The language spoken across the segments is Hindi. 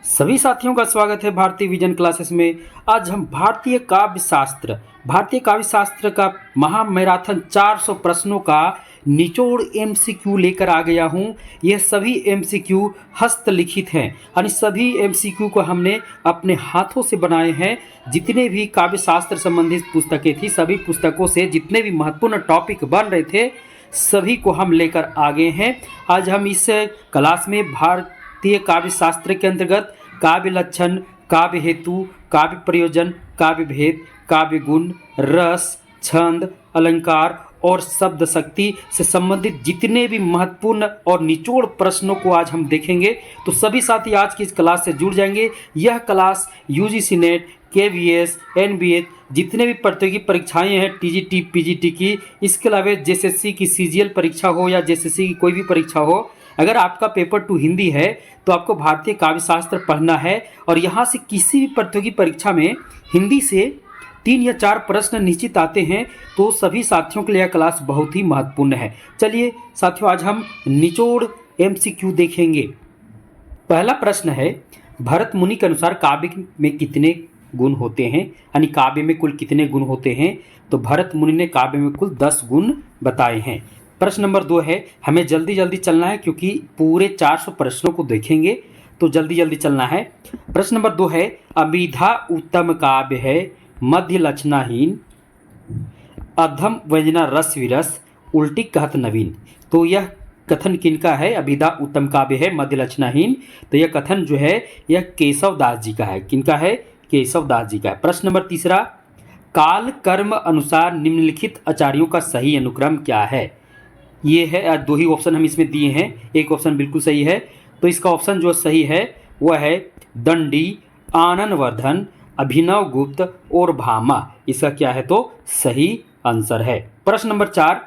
सभी साथियों का स्वागत है भारतीय विजन क्लासेस में। आज हम भारतीय काव्य शास्त्र का महामैराथन 400 प्रश्नों का निचोड़ एमसीक्यू लेकर आ गया हूं। यह सभी एमसीक्यू हस्तलिखित हैं यानी सभी एमसीक्यू को हमने अपने हाथों से बनाए हैं। जितने भी काव्य शास्त्र संबंधित पुस्तकें थी, सभी पुस्तकों से जितने भी महत्वपूर्ण टॉपिक बन रहे थे, सभी को हम लेकर आ गए हैं। आज हम इस क्लास में भारतीय काव्य शास्त्र के अंतर्गत काव्य लक्षण, काव्य हेतु, काव्य प्रयोजन, काव्य भेद, काव्य गुण, रस, छंद, अलंकार और शब्द शक्ति से संबंधित जितने भी महत्वपूर्ण और निचोड़ प्रश्नों को आज हम देखेंगे। तो सभी साथी आज की इस क्लास से जुड़ जाएंगे। यह class UGC net, KVS, NBA जितने भी प्रतियोगी परीक्षाएं हैं, टीजीटी, पीजीटी की, इसके अलावा जेएसएससी की सीजीएल परीक्षा हो या जेएसएससी की कोई भी परीक्षा हो, अगर आपका पेपर 2 हिंदी है तो आपको भारतीय काव्य शास्त्र पढ़ना है। और यहाँ से किसी भी प्रतियोगी परीक्षा में हिंदी से 3 या 4 प्रश्न निश्चित आते हैं, तो सभी साथियों के लिए यह क्लास बहुत ही महत्वपूर्ण है। चलिए साथियों, आज हम निचोड़ एमसीक्यू देखेंगे। पहला प्रश्न है, भरत मुनि के अनुसार काव्य में कितने गुण होते हैं, यानी काव्य में कुल कितने गुण होते हैं। तो भरत मुनि ने काव्य में कुल 10 गुण बताए हैं। प्रश्न नंबर 2 है, हमें जल्दी जल्दी चलना है क्योंकि पूरे 400 प्रश्नों को देखेंगे, तो जल्दी जल्दी चलना है। प्रश्न नंबर 2 है, अभिधा उत्तम काव्य है, मध्य लक्षणाहीन, अधम व्यंजना रस विरस, उल्टी कहत नवीन। तो यह कथन किनका है? अभिधा उत्तम काव्य है, मध्य लक्षणाहीन। तो यह कथन जो है यह केशव दास जी का है। किनका है? केशव दास जी का है। प्रश्न नंबर 3, काल कर्म अनुसार निम्नलिखित आचार्यों का सही अनुक्रम क्या है? ये है, 2 ही ऑप्शन हम इसमें दिए हैं, एक ऑप्शन बिल्कुल सही है। तो इसका ऑप्शन जो सही है वह है दंडी, आनंदवर्धन, अभिनव गुप्त और भामा। इसका क्या है? तो सही आंसर है। प्रश्न नंबर 4,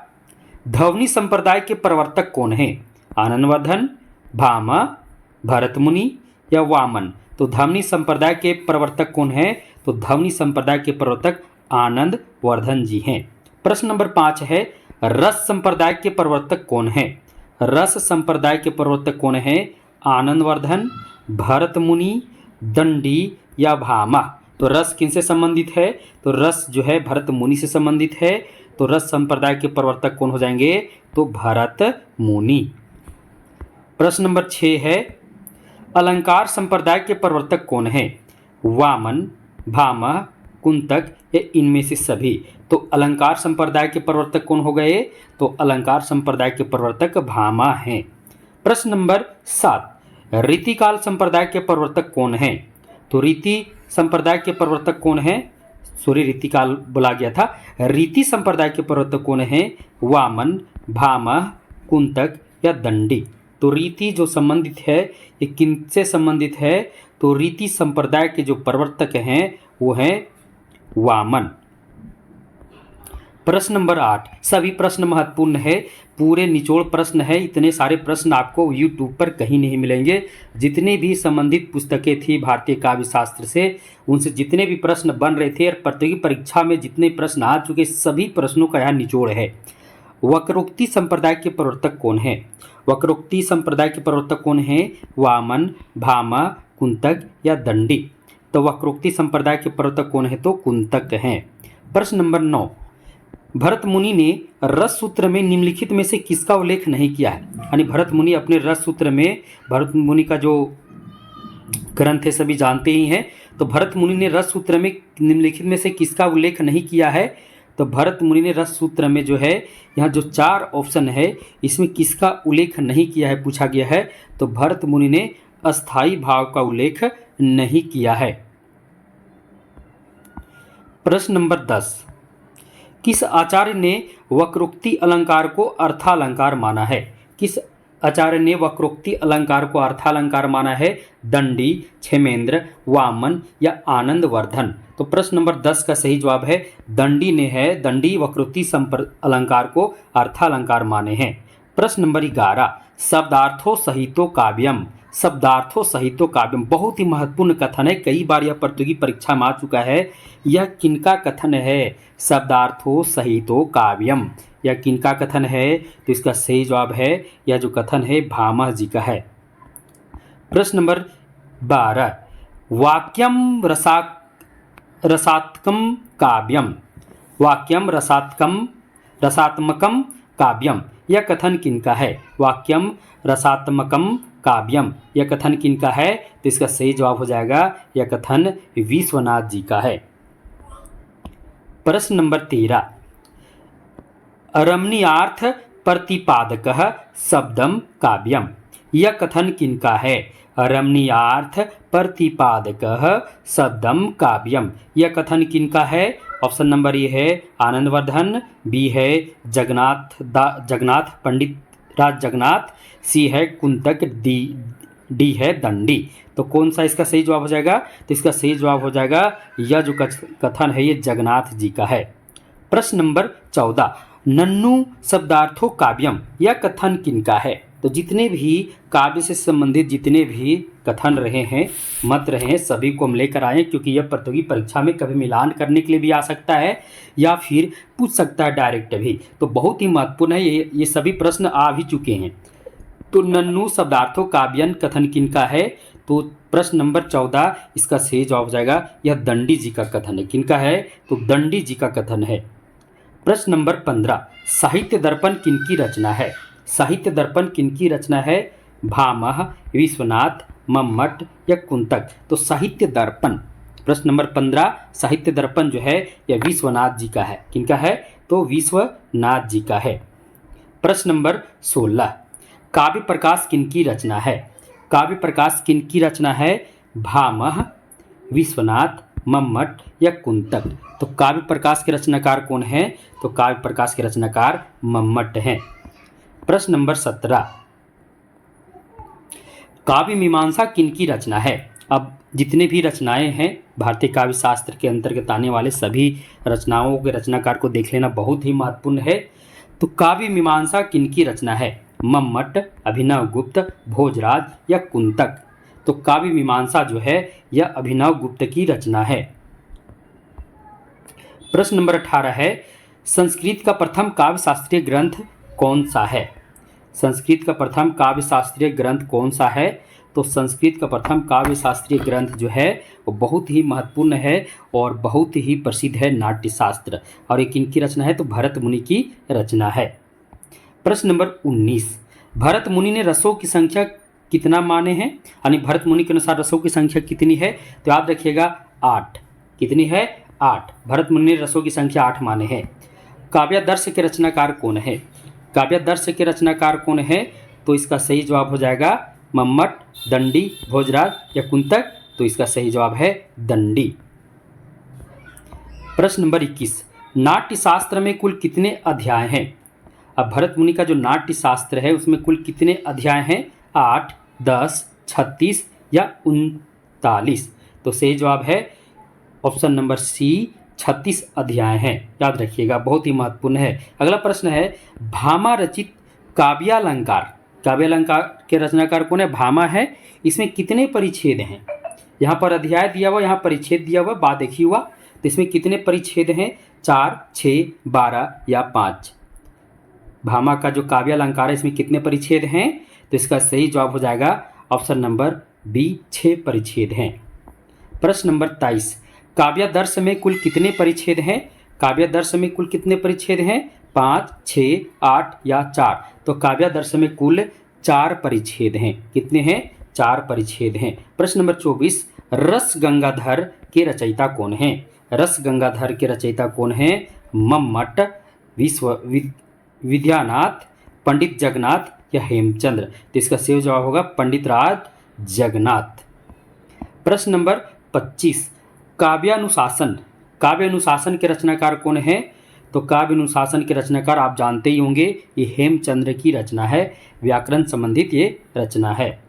ध्वनि संप्रदाय के प्रवर्तक कौन है? आनंदवर्धन, भामा, भरत मुनि या वामन। तो ध्वनि संप्रदाय के प्रवर्तक कौन है? तो ध्वनि संप्रदाय के प्रवर्तक आनंदवर्धन जी हैं। प्रश्न नंबर 5 है, रस संप्रदाय के प्रवर्तक कौन है? रस संप्रदाय के प्रवर्तक कौन है? आनंदवर्धन, भरत मुनि, दंडी या भामा। तो रस किनसे संबंधित है? तो रस जो है भरत मुनि से संबंधित है। तो रस संप्रदाय के प्रवर्तक कौन हो जाएंगे? तो भरत मुनि। प्रश्न नंबर 6 है, अलंकार संप्रदाय के प्रवर्तक कौन है? वामन, भामा, कुंतक या इनमें से सभी। तो अलंकार संप्रदाय के प्रवर्तक कौन हो गए? तो अलंकार संप्रदाय के प्रवर्तक भामा हैं। प्रश्न नंबर 7, रीतिकाल संप्रदाय के प्रवर्तक कौन है? तो रीति संप्रदाय के प्रवर्तक कौन है? रीतिकाल बोला गया था। रीति संप्रदाय के प्रवर्तक कौन है? वामन, भामा, कुंतक या दंडी। तो रीति जो संबंधित है ये किनसे संबंधित है? तो रीति संप्रदाय के जो प्रवर्तक हैं वो हैं वामन। प्रश्न नंबर 8, सभी प्रश्न महत्वपूर्ण है, पूरे निचोड़ प्रश्न है। इतने सारे प्रश्न आपको यूट्यूब पर कहीं नहीं मिलेंगे। जितने भी संबंधित पुस्तकें थी भारतीय काव्य शास्त्र से, उनसे जितने भी प्रश्न बन रहे थे और प्रतियोगी परीक्षा में जितने प्रश्न आ चुके, सभी प्रश्नों का यहाँ निचोड़ है। वक्रोक्ति संप्रदाय के प्रवर्तक कौन है? वक्रोक्ति संप्रदाय के प्रवर्तक कौन है? वामन, भामा, कुंतक या दंडी। तो वक्रोक्ति संप्रदाय के प्रवर्तक कौन है? तो कुंतक हैं। प्रश्न नंबर 9, भरत मुनि ने रस सूत्र में निम्नलिखित में से किसका उल्लेख नहीं किया है? यानी भरत मुनि अपने रस सूत्र में, भरत मुनि का जो ग्रंथ है सभी जानते ही हैं, तो भरत मुनि ने रस सूत्र में निम्नलिखित में से किसका उल्लेख नहीं किया है? तो भरत मुनि ने रस सूत्र में जो है, यहाँ जो 4 ऑप्शन है इसमें किसका उल्लेख नहीं किया है पूछा गया है। तो भरत मुनि ने अस्थाई भाव का उल्लेख नहीं किया है। प्रश्न नंबर 10, किस आचार्य ने वक्रोक्ति अलंकार को अर्थालंकार माना है? किस आचार्य ने वक्रोक्ति अलंकार को अर्थालंकार माना है? दंडी, क्षेमेंद्र, वामन या आनंदवर्धन। तो प्रश्न नंबर 10 का सही जवाब है दंडी ने है। दंडी वक्रोक्ति अलंकार को अर्थालंकार माने हैं। प्रश्न नंबर 11, शब्दार्थो सहितो काव्यम। शब्दार्थो सहितो काव्यम बहुत ही महत्वपूर्ण कथन है, कई बार यह प्रतियोगी परीक्षा में आ चुका है। यह किनका कथन है? शब्दार्थो सहितो काव्यम, यह किनका कथन है? तो इसका सही जवाब है, यह जो कथन है भामा जी का है। प्रश्न नंबर 12 वाक्यम रसात्मकम काव्यम, वाक्यम रसात्मकम काव्यम, यह कथन किनका है? वाक्यम रसात्मकम काव्यम, यह कथन किनका है? तो इसका सही जवाब हो जाएगा यह कथन विश्वनाथ जी का है। प्रश्न नंबर 13 रमणीयार्थ प्रतिपादकः शब्दम काव्यम, यह कथन किनका है? रमणीयार्थ प्रतिपादकः शब्दम काव्यम, यह कथन किनका है? ऑप्शन नंबर ए है आनंदवर्धन, बी है जगन्नाथ पंडित राज जगन्नाथ, सी है कुंतक, डी है दंडी। तो कौन सा इसका सही जवाब हो जाएगा? तो इसका सही जवाब हो जाएगा यह जो कथन है ये जगन्नाथ जी का है। प्रश्न नंबर 14 नन्नू शब्दार्थो काव्यम, यह कथन किनका है? तो जितने भी काव्य से संबंधित जितने भी कथन रहे हैं, मत रहे हैं, सभी को हम लेकर आए, क्योंकि यह प्रतियोगी परीक्षा में कभी मिलान करने के लिए भी आ सकता है या फिर पूछ सकता है डायरेक्ट भी। तो बहुत ही महत्वपूर्ण है, ये सभी प्रश्न आ भी चुके हैं। तो नन्नू शब्दार्थो काव्यम कथन किनका है? तो प्रश्न नंबर 14 इसका सही जवाब हो जाएगा यह दंडी जी का कथन है। किनका है? तो दंडी जी का कथन है। प्रश्न नंबर 15 साहित्य दर्पण किनकी रचना है? साहित्य दर्पण किनकी रचना है? भामह, विश्वनाथ, मम्मट या कुंतक। तो साहित्य दर्पण प्रश्न नंबर 15 साहित्य दर्पण जो है यह विश्वनाथ जी का है। किनका है? तो विश्वनाथ जी का है। प्रश्न नंबर 16 काव्य प्रकाश किनकी रचना है? काव्य प्रकाश किनकी रचना है? भामह, विश्वनाथ, मम्मट या कुंतक। तो काव्य प्रकाश के रचनाकार कौन है? तो काव्य प्रकाश के रचनाकार मम्मट हैं। प्रश्न नंबर 17 काव्य मीमांसा किनकी रचना है? अब जितने भी रचनाएं हैं भारतीय काव्य शास्त्र के अंतर्गत आने वाले सभी रचनाओं के रचनाकार को देख लेना बहुत ही महत्वपूर्ण है। तो काव्य मीमांसा किनकी रचना है? मम्मट, अभिनव गुप्त, भोजराज या कुंतक। तो काव्य मीमांसा जो है यह अभिनव गुप्त की रचना है। प्रश्न नंबर 18 है संस्कृत का प्रथम काव्य शास्त्रीय ग्रंथ कौन सा है? संस्कृत का प्रथम काव्य शास्त्रीय ग्रंथ कौन सा है? तो संस्कृत का प्रथम काव्य शास्त्रीय ग्रंथ जो है वो बहुत ही महत्वपूर्ण है और बहुत ही प्रसिद्ध है, नाट्यशास्त्र। और ये किनकी रचना है? तो भरत मुनि की रचना है। प्रश्न नंबर 19 भरत मुनि ने रसों की संख्या कितना माने हैं? यानी भरत मुनि के अनुसार रसों की संख्या कितनी है? तो याद रखिएगा 8। कितनी है? 8। भरत मुनि ने रसों की संख्या 8 माने हैं। काव्यादर्श के रचनाकार कौन है? काव्यादर्श के रचनाकार कौन है? तो इसका सही जवाब हो जाएगा मम्मट, दंडी, भोजराज या कुंतक। तो इसका सही जवाब है दंडी। प्रश्न नंबर 21 नाट्यशास्त्र में कुल कितने अध्याय हैं? अब भरत मुनि का जो नाट्यशास्त्र है उसमें कुल कितने अध्याय हैं? 8, 10, 36 या 39। तो सही जवाब है ऑप्शन नंबर सी 36 अध्याय हैं। याद रखिएगा, बहुत ही महत्वपूर्ण है। अगला प्रश्न है भामा रचित काव्यालंकार, काव्यालंकार के रचनाकार कौन है? भामा है। इसमें कितने परिच्छेद हैं? यहाँ पर अध्याय दिया हुआ, यहाँ परिच्छेद दिया हुआ, बाद देखी हुआ। तो इसमें कितने परिच्छेद हैं? 4, 6, 12 या 5। भामा का जो काव्यालंकार है इसमें कितने परिच्छेद हैं? तो इसका सही जवाब हो जाएगा ऑप्शन नंबर बी 6 परिच्छेद हैं। प्रश्न नंबर 23 काव्यादर्श में कुल कितने परिच्छेद हैं? काव्यादर्श में कुल कितने परिच्छेद हैं? 5, 6, 8 या 4। तो काव्यादर्श में कुल 4 परिच्छेद हैं। कितने हैं? 4 परिच्छेद हैं। प्रश्न नंबर 24 रस गंगाधर के रचयिता कौन हैं? रस गंगाधर के रचयिता कौन हैं? मम्मट, विद्यानाथ, पंडित जगन्नाथ या हेमचंद्र। तो इसका सही जवाब होगा पंडित राज जगन्नाथ। प्रश्न नंबर 25 काव्यानुशासन, काव्यानुशासन के रचनाकार कौन है? तो काव्यानुशासन के रचनाकार आप जानते ही होंगे, ये हेमचंद्र की रचना है, व्याकरण संबंधित ये रचना है।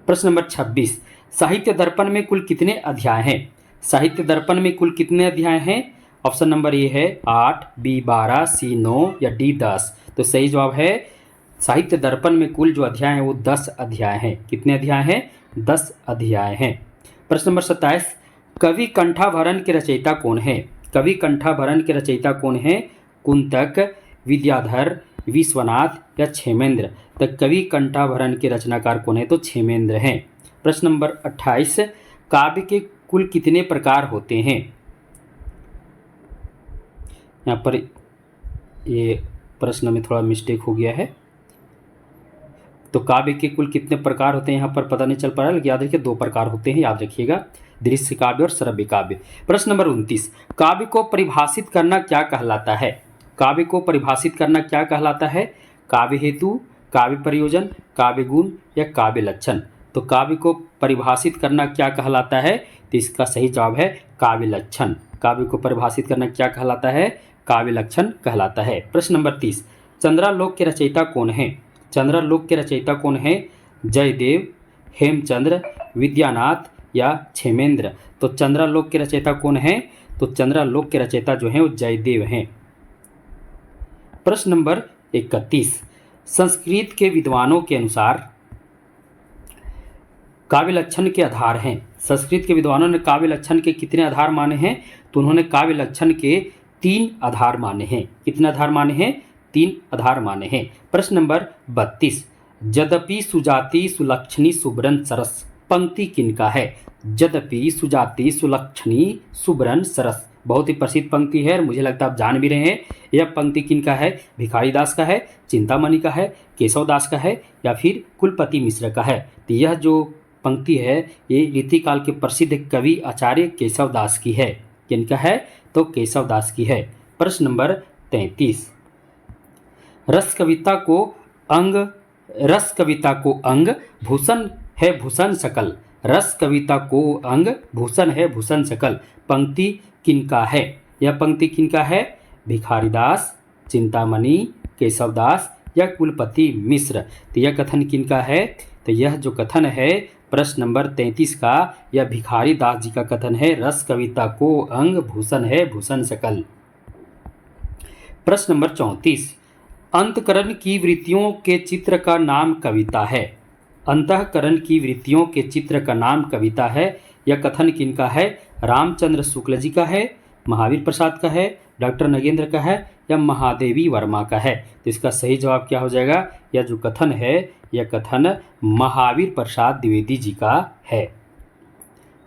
प्रश्न नंबर 26 साहित्य दर्पण में कुल कितने अध्याय हैं? साहित्य दर्पण में कुल कितने अध्याय हैं? ऑप्शन नंबर ए है 8, बी 12, सी 9 या डी 10। तो सही जवाब है साहित्य दर्पण में कुल जो अध्याय हैं वो 10 अध्याय हैं। कितने अध्याय हैं? 10 अध्याय हैं। प्रश्न नंबर 27 कवि कंठाभरण के रचयिता कौन है? कवि कंठाभरण के रचयिता कौन है? कुंतक, विद्याधर, विश्वनाथ या क्षेमेंद्र। तो कवि कंठाभरण के रचनाकार कौन है? तो क्षेमेंद्र हैं। प्रश्न नंबर 28, काव्य के कुल कितने प्रकार होते हैं? यहाँ पर ये प्रश्न में थोड़ा मिस्टेक हो गया है। तो काव्य के कुल कितने प्रकार होते हैं यहाँ पर पता नहीं चल पा रहा है, लेकिन याद रखिए 2 प्रकार होते हैं, याद रखिएगा, दृश्य काव्य और श्रव्य काव्य। प्रश्न नंबर 29, काव्य को परिभाषित करना क्या कहलाता है? काव्य को परिभाषित करना क्या कहलाता है? काव्य हेतु, काव्य प्रयोजन, काव्य गुण या काव्य लक्षण? तो काव्य को परिभाषित करना क्या कहलाता है? तो इसका सही जवाब है काव्य लक्षण। काव्य को परिभाषित करना क्या कहलाता है? काव्य लक्षण कहलाता है। प्रश्न नंबर 30, चंद्रालोक के रचयिता कौन है? चंद्रालोक के रचयिता कौन है? जयदेव, हेमचंद्र, विद्यानाथ या क्षेमेंद्र? तो चंद्रालोक के रचयिता कौन है? तो चंद्रालोक के रचयिता जो हैं वो जयदेव हैं। प्रश्न नंबर 31, संस्कृत के विद्वानों के अनुसार काव्य लक्षण के आधार हैं। संस्कृत के विद्वानों ने काव्य लक्षण के कितने आधार माने हैं? तो उन्होंने काव्य लक्षण के 3 आधार माने हैं। कितने आधार माने हैं? 3 आधार माने हैं। प्रश्न नंबर 32, यद्यपि सुजाति सुलक्षणी सुब्रन सरस पंक्ति किनका है? यद्यपि सुजाति सुलक्षणी सुब्रन सरस, बहुत ही प्रसिद्ध पंक्ति है, मुझे लगता है आप जान भी रहे हैं। यह पंक्ति किनका है? भिखारी दास का है, चिंतामणि का है, केशव दास का है या फिर कुलपति मिश्र का है? तो यह जो पंक्ति है ये रीतिकाल के प्रसिद्ध कवि आचार्य केशव दास की है। किनका है? तो केशव दास की है। प्रश्न नंबर 33, रस कविता को अंग भूषण है भूषण सकल। रस कविता को अंग भूषण है भूषण सकल पंक्ति किनका है? यह पंक्ति किनका है? भिखारीदास, चिंतामणि, केशवदास या कुलपति मिश्र? तो यह कथन किनका है? तो यह जो कथन है प्रश्न नंबर 33 का, यह भिखारीदास जी का कथन है। रस कविता को अंग भूषण है भूषण सकल। प्रश्न नंबर 34, अंतःकरण की वृत्तियों के चित्र का नाम कविता है। अंतःकरण की वृत्तियों के चित्र का नाम कविता है। यह कथन किनका है? रामचंद्र शुक्ल जी का है, महावीर प्रसाद का है, डॉक्टर नगेंद्र का है या महादेवी वर्मा का है? तो इसका सही जवाब क्या हो जाएगा? यह जो कथन है यह कथन महावीर प्रसाद द्विवेदी जी का है।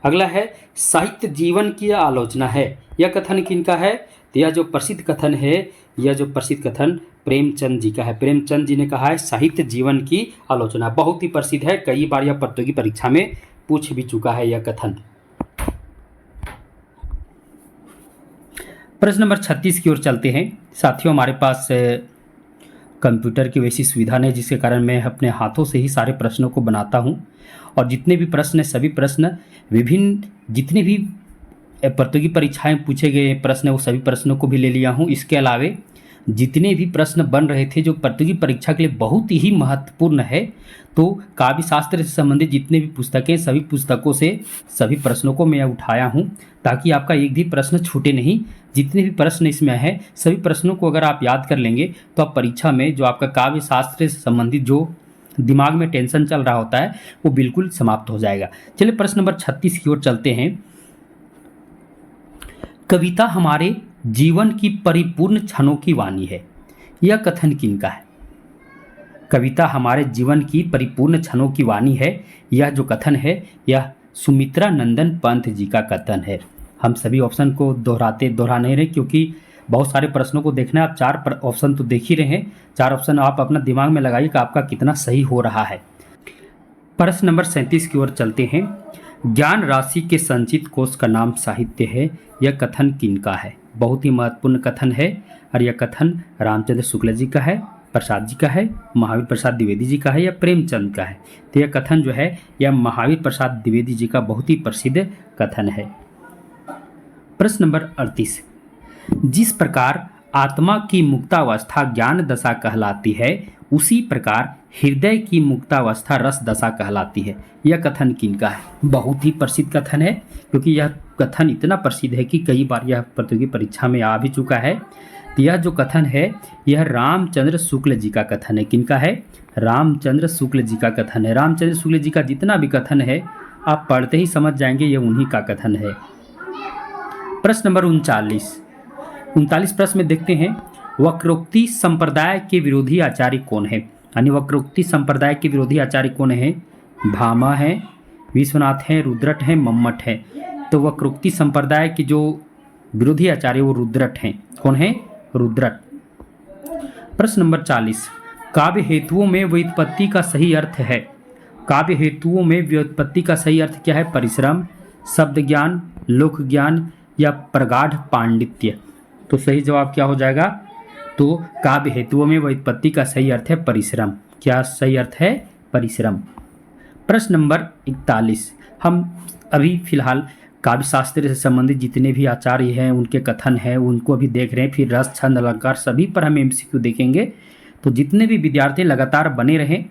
अगला है साहित्य जीवन की आलोचना है। यह कथन किनका है? तो यह जो प्रसिद्ध कथन है, यह जो प्रसिद्ध कथन प्रेमचंद जी का है। प्रेमचंद जी ने कहा है साहित्य जीवन की आलोचना, बहुत ही प्रसिद्ध है, कई बार यह प्रतियोगी परीक्षा में पूछ भी चुका है यह कथन। प्रश्न नंबर 36 की ओर चलते हैं। साथियों, हमारे पास कंप्यूटर की वैसी सुविधा नहीं जिसके कारण मैं अपने हाथों से ही सारे प्रश्नों को बनाता हूं, और जितने भी प्रश्न सभी प्रश्न विभिन्न जितनी भी प्रतियोगी परीक्षाएं पूछे गए प्रश्न वो सभी प्रश्नों को भी ले लिया हूं। इसके अलावे जितने भी प्रश्न बन रहे थे जो प्रतियोगी परीक्षा के लिए बहुत ही महत्वपूर्ण है, तो काव्य शास्त्र से संबंधित जितने भी पुस्तकें सभी पुस्तकों से सभी प्रश्नों को मैं उठाया हूं ताकि आपका एक भी प्रश्न छूटे नहीं। जितने भी प्रश्न इसमें हैं सभी प्रश्नों को अगर आप याद कर लेंगे तो आप परीक्षा में जो आपका काव्य शास्त्र से संबंधित जो दिमाग में टेंशन चल रहा होता है वो बिल्कुल समाप्त हो जाएगा। चलिए प्रश्न नंबर 36 की ओर चलते हैं। कविता हमारे जीवन की परिपूर्ण क्षणों की वाणी है। यह कथन किनका है? कविता हमारे जीवन की परिपूर्ण क्षणों की वाणी है। यह जो कथन है यह सुमित्रा नंदन पंत जी का कथन है। हम सभी ऑप्शन को दोहरा नहीं रहे क्योंकि बहुत सारे प्रश्नों को देखना है। आप 4 ऑप्शन तो देख ही रहे हैं, 4 ऑप्शन आप अपना दिमाग में लगाइए कि आपका कितना सही हो रहा है। प्रश्न नंबर 37 की ओर चलते हैं। ज्ञान राशि के संचित कोश का नाम साहित्य है। यह कथन किनका है? बहुत ही महत्वपूर्ण कथन है और यह कथन रामचंद्र शुक्ल जी का है, प्रसाद जी का है, महावीर प्रसाद द्विवेदी जी का है या प्रेमचंद का है? तो यह कथन जो है यह महावीर प्रसाद द्विवेदी जी का बहुत ही प्रसिद्ध कथन है। प्रश्न नंबर 38, जिस प्रकार आत्मा की मुक्तावस्था ज्ञान दशा कहलाती है उसी प्रकार हृदय की मुक्तावस्था रस दशा कहलाती है। यह कथन किनका है? बहुत ही प्रसिद्ध कथन है क्योंकि यह कथन इतना प्रसिद्ध है कि कई बार यह प्रतियोगी परीक्षा में आ भी चुका है। तो यह जो कथन है यह रामचंद्र शुक्ल जी का कथन है। किनका है? रामचंद्र शुक्ल जी का कथन है। रामचंद्र शुक्ल जी का जितना भी कथन है आप पढ़ते ही समझ जाएंगे यह उन्हीं का कथन है। प्रश्न नंबर 39 प्रश्न में देखते हैं। वक्रोक्ति संप्रदाय के विरोधी आचार्य कौन है? यानी वक्रोक्ति संप्रदाय के विरोधी आचार्य कौन है? भामा है, विश्वनाथ हैं, रुद्रट हैं, मम्मट हैं। तो वक्रोक्ति संप्रदाय के जो विरोधी आचार्य वो रुद्रट हैं। कौन है? रुद्रट। प्रश्न नंबर 40, काव्य हेतुओं में व्युत्पत्ति का सही अर्थ है। काव्य हेतुओं में व्युत्पत्ति का सही अर्थ क्या है? परिश्रम, शब्द ज्ञान, लोक ज्ञान या प्रगाढ़ पांडित्य। तो सही जवाब क्या हो जाएगा? तो काव्य हेतुओं में व्युत्पत्ति का सही अर्थ है परिश्रम। क्या सही अर्थ है? परिश्रम। प्रश्न नंबर 41, हम अभी फिलहाल काव्य शास्त्र से संबंधित जितने भी आचार्य हैं उनके कथन हैं उनको भी देख रहे हैं। फिर रस, छंद, अलंकार सभी पर हम एमसीक्यू देखेंगे। तो जितने भी विद्यार्थी लगातार बने रहें।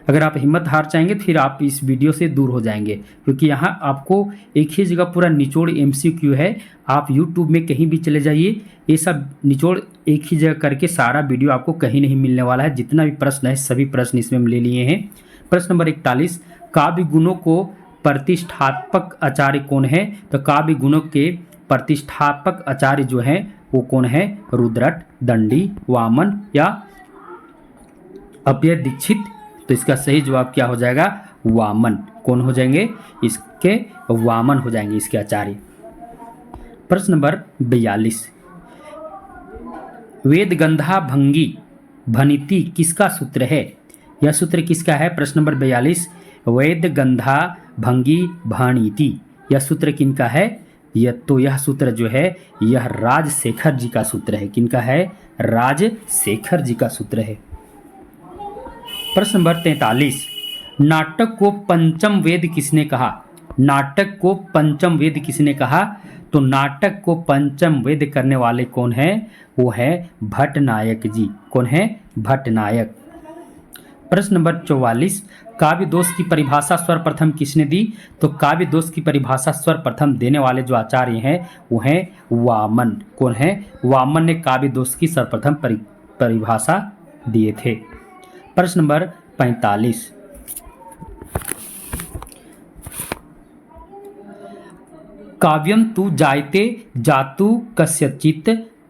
अगर आप हिम्मत हार जाएंगे तो फिर आप इस वीडियो से दूर हो जाएंगे, क्योंकि यहाँ आपको एक ही जगह पूरा निचोड़ एमसीक्यू है। आप यूट्यूब में कहीं भी चले जाइए, ये सब निचोड़ एक ही जगह करके सारा वीडियो आपको कहीं नहीं मिलने वाला है। जितना भी प्रश्न है सभी प्रश्न इसमें हम ले लिए हैं। प्रश्न नंबर 41, काव्य गुणों को प्रतिष्ठापक आचार्य कौन है? तो काव्य गुणों के प्रतिष्ठापक आचार्य जो हैं वो कौन है? रुद्रट, दंडी, वामन या अप्यय दीक्षित। तो इसका सही जवाब क्या हो जाएगा? वामन। कौन हो जाएंगे इसके? वामन हो जाएंगे इसके आचार्य। प्रश्न नंबर 42, वेदगंधा भंगी भनिति किसका सूत्र है? यह सूत्र किसका है? प्रश्न नंबर 42, वेदगंधा भंगी भणिति यह सूत्र किनका है? यह सूत्र जो है यह राजशेखर जी का सूत्र है। किनका है? राजशेखर जी का सूत्र है। प्रश्न नंबर 43, नाटक को पंचम वेद किसने कहा? नाटक को पंचम वेद किसने कहा? तो नाटक को पंचम वेद करने वाले कौन है? वो है भट्टनायक जी। कौन है? भट्टनायक। प्रश्न नंबर 44, काव्य दोष की परिभाषा सर्वप्रथम किसने दी? तो काव्य दोष की परिभाषा सर्वप्रथम देने वाले जो आचार्य हैं वो हैं वामन। कौन है? वामन ने काव्य दोष की सर्वप्रथम परिभाषा दिए थे। प्रश्न नंबर 45, काव्यम तु जायते जातु कस्यचित्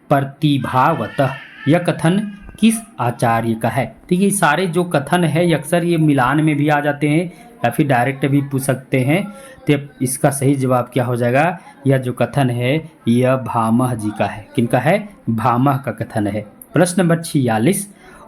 प्रतिभावतः यह कथन किस आचार्य का है? तो ये सारे जो कथन है अक्सर ये मिलान में भी आ जाते हैं या फिर डायरेक्ट भी पूछ सकते हैं। तो इसका सही जवाब क्या हो जाएगा? यह जो कथन है यह भामह जी का है। किनका है? भामह का कथन है। प्रश्न नंबर 46,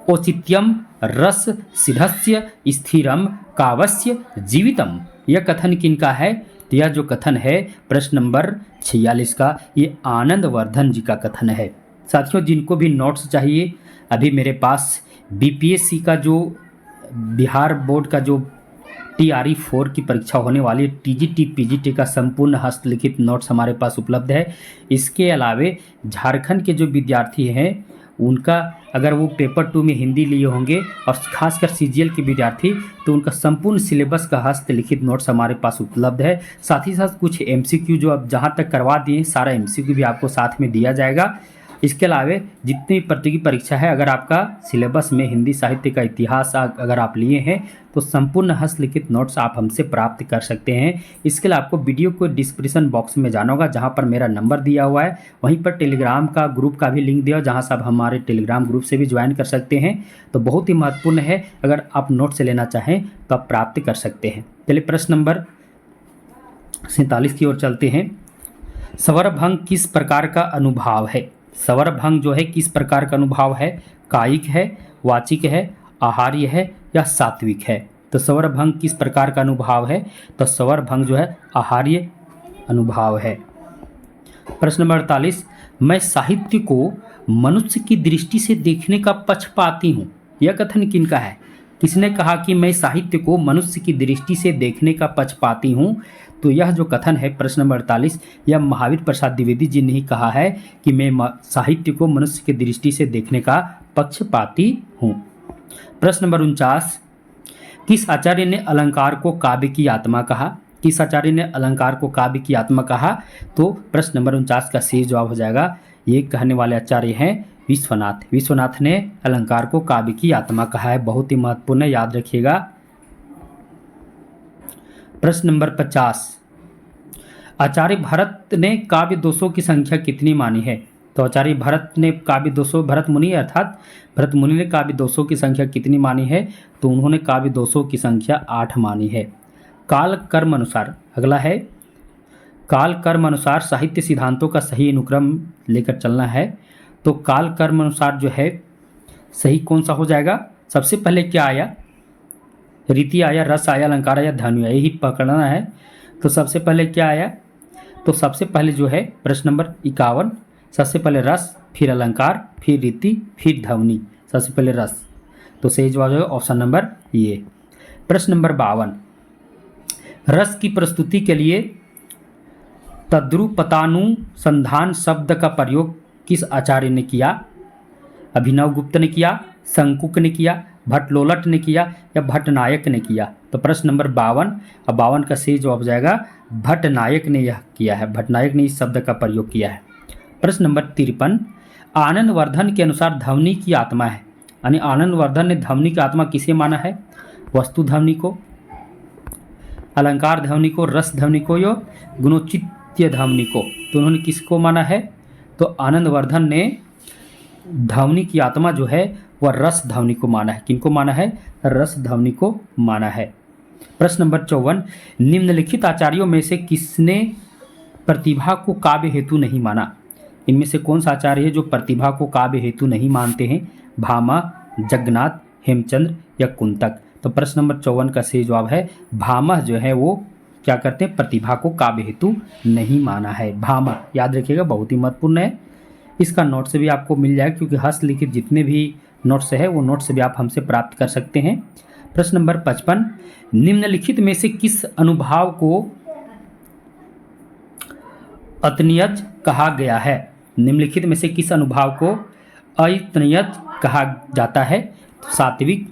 औचित्यम रस सिद्धस्य स्थिरम काव्यस्य जीवितम यह कथन किनका है? तो यह जो कथन है प्रश्न नंबर 46 का ये आनंद वर्धन जी का कथन है। साथियों, जिनको भी नोट्स चाहिए, अभी मेरे पास बीपीएससी का जो बिहार बोर्ड का जो TRE 4 की परीक्षा होने वाली है, TGT PGT का संपूर्ण हस्तलिखित नोट्स हमारे पास उपलब्ध है। इसके अलावे झारखंड के जो विद्यार्थी हैं उनका अगर वो पेपर 2 में हिंदी लिए होंगे और खासकर CGL के विद्यार्थी तो उनका संपूर्ण सिलेबस का हस्तलिखित नोट्स हमारे पास उपलब्ध है। साथ ही साथ कुछ MCQ जो अब जहाँ तक करवा दिए सारा MCQ भी आपको साथ में दिया जाएगा। इसके अलावा जितनी प्रतियोगी परीक्षा है अगर आपका सिलेबस में हिंदी साहित्य का इतिहास अगर आप लिए हैं तो संपूर्ण हस्तलिखित नोट्स आप हमसे प्राप्त कर सकते हैं। इसके लिए आपको वीडियो को डिस्क्रिप्शन बॉक्स में जाना होगा जहां पर मेरा नंबर दिया हुआ है। वहीं पर टेलीग्राम का ग्रुप का भी लिंक दिया हुआ जहां से आप हमारे टेलीग्राम ग्रुप से भी ज्वाइन कर सकते हैं। तो बहुत ही महत्वपूर्ण है, अगर आप नोट्स लेना चाहें तो आप प्राप्त कर सकते हैं। चलिए प्रश्न नंबर 47 की ओर चलते हैं। स्वरभंग किस प्रकार का अनुभाव है? स्वरभंग जो है किस प्रकार का अनुभाव है? कायिक है, वाचिक है, आहार्य है या सात्विक है? तो स्वरभंग किस प्रकार का अनुभाव है? तो स्वरभंग जो है आहार्य अनुभाव है। प्रश्न नंबर 48, मैं साहित्य को मनुष्य की दृष्टि से देखने का पक्षपाती हूँ यह कथन किनका है? किसने कहा कि मैं साहित्य को मनुष्य की दृष्टि से देखने का पक्षपाती हूँ? तो यह जो कथन है प्रश्न नंबर 48 यह महावीर प्रसाद द्विवेदी जी ने ही कहा है कि मैं साहित्य को मनुष्य की दृष्टि से देखने का पक्षपाती हूँ। प्रश्न नंबर 49, किस आचार्य ने अलंकार को काव्य की आत्मा कहा? किस आचार्य ने अलंकार को काव्य की आत्मा कहा? तो प्रश्न नंबर 49 का सही जवाब हो जाएगा, ये कहने वाले आचार्य हैं विश्वनाथ। विश्वनाथ ने अलंकार को काव्य की आत्मा कहा है। बहुत ही महत्वपूर्ण है, याद रखिएगा। प्रश्न नंबर 50, आचार्य भरत ने काव्य दोषों की संख्या कितनी मानी है? तो आचार्य भरत ने काव्य दोषों, भरत मुनि अर्थात भरत मुनि ने काव्य दोषों की संख्या कितनी मानी है? तो उन्होंने काव्य दोषों की संख्या 8 मानी है। काल कर्म अनुसार, अगला है काल कर्म अनुसार साहित्य सिद्धांतों का सही अनुक्रम लेकर चलना है। तो काल कर्म अनुसार जो है सही कौन सा हो जाएगा? सबसे पहले क्या आया? रीति आया, रस आया, अलंकार आया, ध्वनि आया, यही पकड़ना है। तो सबसे पहले क्या आया? तो सबसे पहले जो है प्रश्न नंबर 51, सबसे पहले रस, फिर अलंकार, फिर रीति, फिर ध्वनि, सबसे पहले रस। तो सही जवाब है ऑप्शन नंबर ये। प्रश्न नंबर 52, रस की प्रस्तुति के लिए तद्रुपतानुसंधान शब्द का प्रयोग किस आचार्य ने किया? अभिनव गुप्त ने किया, शंकुक ने किया, भट्टलोलट ने किया या भट्टनायक ने किया? तो प्रश्न नंबर 52 और 52 का सही जवाब जाएगा भट्टनायक ने यह किया है, भट्टनायक ने इस शब्द का प्रयोग किया है। प्रश्न नंबर 53, आनंदवर्धन के अनुसार ध्वनि की आत्मा है, यानी आनंदवर्धन ने ध्वनि की आत्मा किसे माना है? वस्तु ध्वनि को, अलंकार ध्वनि को, रस ध्वनि को या गुणोचित्य ध्वनि को? तो उन्होंने किसको माना है? तो आनंदवर्धन ने ध्वनि की आत्मा जो है वह रस ध्वनि को माना है। किनको माना है? रस ध्वनि को माना है। प्रश्न नंबर 54, निम्नलिखित आचार्यों में से किसने प्रतिभा को काव्य हेतु नहीं माना? इनमें से कौन सा आचार्य है जो प्रतिभा को काव्य हेतु नहीं मानते हैं? भामा, जगन्नाथ, हेमचंद्र या कुंतक? तो प्रश्न नंबर 54 का सही जवाब है भामा जो है वो क्या करते हैं? प्रतिभा को काव्य हेतु नहीं माना है। भामा याद रखिएगा, बहुत ही महत्वपूर्ण है। इसका नोट से भी आपको मिल जाएगा, क्योंकि हस्तलिखित जितने भी नोट्स है वो नोट से भी आप हमसे प्राप्त कर सकते हैं। प्रश्न नंबर 55, निम्नलिखित में से किस अनुभाव को अतनियज कहा गया है? निम्नलिखित में से किस अनुभाव को अतनियज कहा जाता है? तो सात्विक,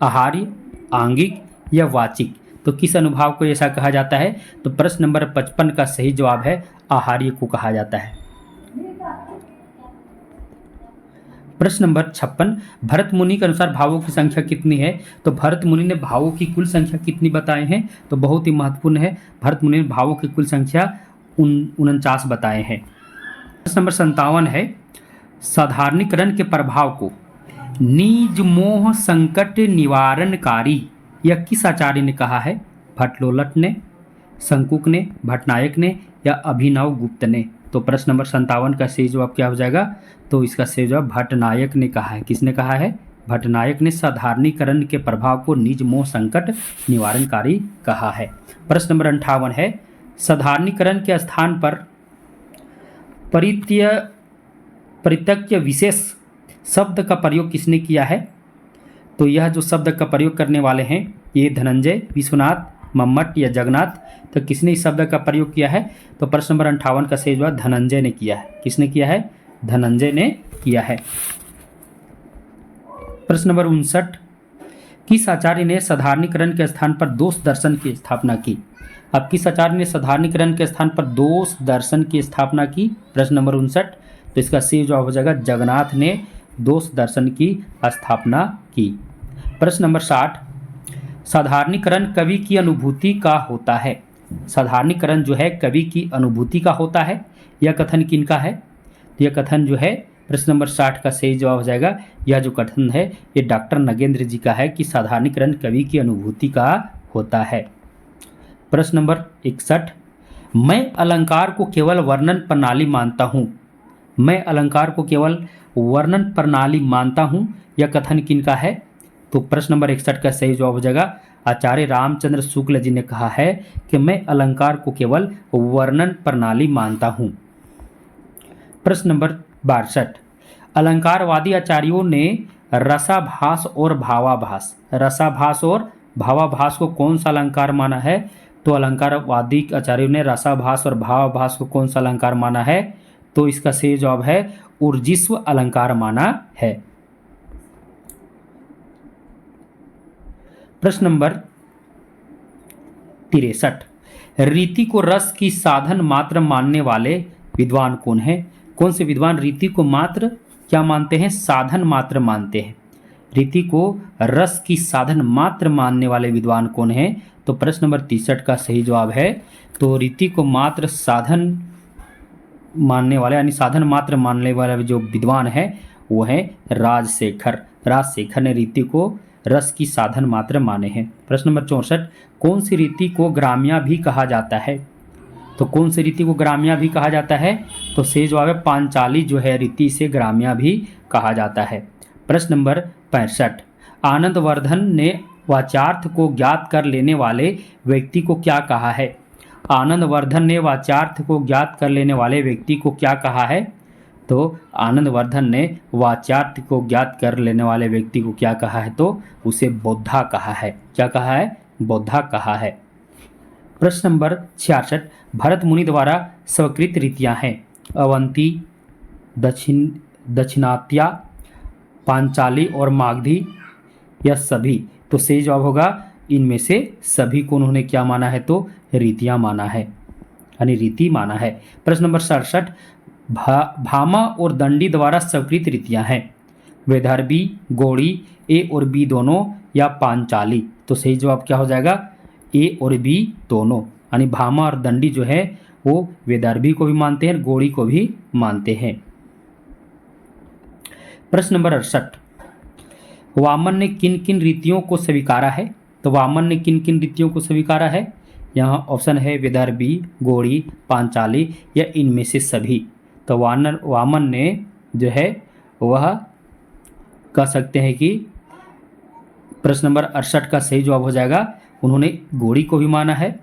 आहार्य, आंगिक या वाचिक? तो किस अनुभाव को ऐसा कहा जाता है? तो प्रश्न नंबर 55 का सही जवाब है आहार्य को कहा जाता है। प्रश्न नंबर 56, भरत मुनि के अनुसार भावों की संख्या कितनी है? तो भरत मुनि ने भावों की कुल संख्या कितनी बताए हैं? तो बहुत ही महत्वपूर्ण है, भरत मुनि ने भावों की कुल संख्या 49 बताए हैं। प्रश्न नंबर 57 है, साधारणीकरण के प्रभाव को निज मोह संकट निवारणकारी यह किस आचार्य ने कहा है? भट्टलोलट ने, शंकुक ने, भट्टनायक ने या अभिनव गुप्त ने? तो प्रश्न नंबर 57 का सही जवाब क्या हो जाएगा? तो इसका सही जवाब भट्टनायक ने कहा है। किसने कहा है? भट्टनायक ने साधारणीकरण के प्रभाव को निज मोह संकट निवारणकारी कहा है। प्रश्न नंबर 58 है, साधारणीकरण के स्थान पर परित्यक्य विशेष शब्द का प्रयोग किसने किया है? तो यह जो शब्द का प्रयोग करने वाले हैं ये धनंजय, विश्वनाथ, मम्मट या जगन्नाथ? तो किसने इस शब्द का प्रयोग किया है? तो प्रश्न नंबर 58 का सही जवाब धनंजय ने किया है। किसने किया है? धनंजय ने किया है। प्रश्न नंबर 59, किस आचार्य ने साधारणीकरण के स्थान पर दोष दर्शन की स्थापना की? अब किस आचार्य ने साधारणीकरण के स्थान पर दोष दर्शन की स्थापना की? प्रश्न नंबर 59, तो इसका सही जवाब हो जाएगा जगन्नाथ ने दोष दर्शन की स्थापना की। प्रश्न नंबर 60, साधारणीकरण कवि की अनुभूति का होता है? साधारणीकरण जो है कवि की अनुभूति का होता है। यह कथन किनका है? तो यह कथन जो है प्रश्न नंबर 60 का सही जवाब हो जाएगा, यह जो कथन है ये डॉक्टर नगेंद्र जी का है कि साधारणीकरण कवि की अनुभूति का होता है। प्रश्न नंबर 61, मैं अलंकार को केवल वर्णन प्रणाली मानता हूँ। मैं अलंकार को केवल वर्णन प्रणाली मानता हूँ, यह कथन किनका है? तो प्रश्न नंबर 61 का सही जवाब हो जाएगा आचार्य रामचंद्र शुक्ल जी ने कहा है कि मैं अलंकार को केवल वर्णन प्रणाली मानता हूँ। प्रश्न नंबर 62, अलंकारवादी आचार्यों ने रसाभास और भावाभास को कौन सा अलंकार माना है? तो अलंकारवादी आचार्यों ने रसाभास और भावाभास को कौन सा अलंकार माना है? तो इसका सही जवाब है ऊर्जिस्व अलंकार माना है। प्रश्न नंबर 63, रीति को रस की साधन मात्र मानने वाले विद्वान कौन है? कौन से विद्वान रीति को मात्र क्या मानते हैं? साधन मात्र मानते हैं। रीति को रस की साधन मात्र मानने वाले विद्वान कौन है? तो प्रश्न नंबर 63 का सही जवाब है तो रीति को मात्र साधन मानने वाले यानी साधन मात्र मानने वाले जो विद्वान है वो है राजशेखर। राजशेखर ने रीति को रस की साधन मात्र माने हैं। प्रश्न नंबर 64, कौन सी रीति को ग्राम्या भी कहा जाता है? तो कौन सी रीति को ग्राम्या भी कहा जाता है? तो सही जवाब है पांचाली जो है रीति से ग्राम्या भी कहा जाता है। प्रश्न नंबर 65, आनंदवर्धन ने वाच्यार्थ को ज्ञात कर लेने वाले व्यक्ति को क्या कहा है? आनंदवर्धन ने वाच्यार्थ को ज्ञात कर लेने वाले व्यक्ति को क्या कहा है? तो आनंदवर्धन ने वाच्यार्थ को ज्ञात कर लेने वाले व्यक्ति को क्या कहा है? तो उसे बौद्धा कहा है। क्या कहा है? बौद्धा कहा है। प्रश्न नंबर 66, भरत मुनि द्वारा स्वीकृत रीतियां हैं अवंती, दक्षिणात्या, पांचाली और मागधी, यह सभी? तो सही जवाब होगा इनमें से सभी को उन्होंने क्या माना है? तो रीतियां माना है, यानी रीति माना है। प्रश्न नंबर 67, भामा और दंडी द्वारा स्वीकृत रीतियां हैं वैदर्भी, गौड़ी, ए और बी दोनों या पांचाली? तो सही जवाब क्या हो जाएगा? ए और बी दोनों, यानी भामा और दंडी जो है वो वैदर्भी को भी मानते हैं, गौड़ी को भी मानते हैं। प्रश्न नंबर 68, वामन ने किन किन रीतियों को स्वीकारा है? तो वामन ने किन किन रीतियों को स्वीकारा है? यहाँ ऑप्शन है वैदर्भी, गौड़ी, पांचाली या इनमें से सभी। तो वामन ने जो है वह कह सकते हैं कि प्रश्न नंबर 68 का सही जवाब हो जाएगा उन्होंने गौड़ी को भी माना है,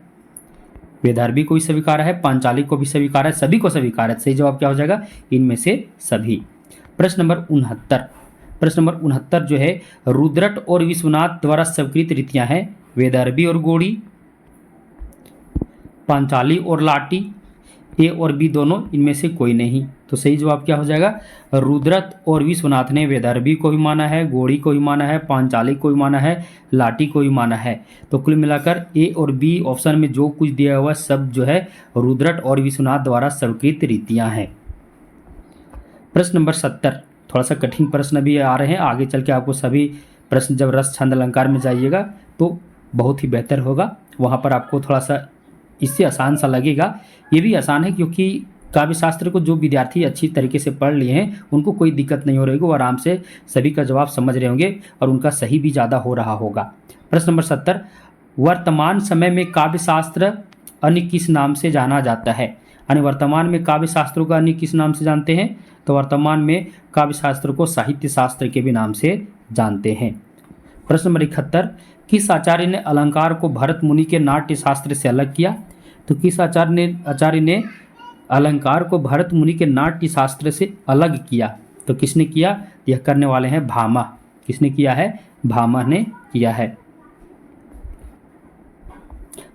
वैदर्भी को भी स्वीकारा है, पांचाली को भी स्वीकारा है, सभी को स्वीकारा है। सही जवाब क्या हो जाएगा? इनमें से सभी। प्रश्न नंबर 69 जो है रुद्रट और विश्वनाथ द्वारा स्वीकृत रीतियां हैं वैदर्भी और गौड़ी, पांचाली और लाटी, ए और बी दोनों, इनमें से कोई नहीं। तो सही जवाब क्या हो जाएगा? रुद्रट और विश्वनाथ ने वैदर्भी को भी माना है, गौड़ी को भी माना है, पांचाली को भी माना है, लाटी को भी माना है। तो कुल मिलाकर ए और बी ऑप्शन में जो कुछ दिया हुआ सब जो है रुद्रट और विश्वनाथ द्वारा स्वीकृत रीतियां हैं। प्रश्न नंबर 70, थोड़ा सा कठिन प्रश्न भी आ रहे हैं, आगे चल के आपको सभी प्रश्न जब रस छंद अलंकार में जाइएगा तो बहुत ही बेहतर होगा, वहाँ पर आपको थोड़ा सा इससे आसान सा लगेगा। ये भी आसान है क्योंकि काव्य शास्त्र को जो विद्यार्थी अच्छी तरीके से पढ़ लिए हैं उनको कोई दिक्कत नहीं हो रही, वो आराम से सभी का जवाब समझ रहे होंगे और उनका सही भी ज़्यादा हो रहा होगा। प्रश्न नंबर 70, वर्तमान समय में काव्य शास्त्र अन्य किस नाम से जाना जाता है? यानी वर्तमान में काव्य शास्त्रों का अन्य किस नाम से जानते हैं? तो वर्तमान में काव्य शास्त्र को साहित्य शास्त्र के भी नाम से जानते हैं। प्रश्न नंबर 71, किस आचार्य ने अलंकार को भरत मुनि के नाट्य शास्त्र से अलग किया? तो किस आचार्य ने अलंकार को भरत मुनि के नाट्य शास्त्र से अलग किया? तो किसने किया? यह करने वाले हैं भामा। किसने किया है? भामा ने किया है।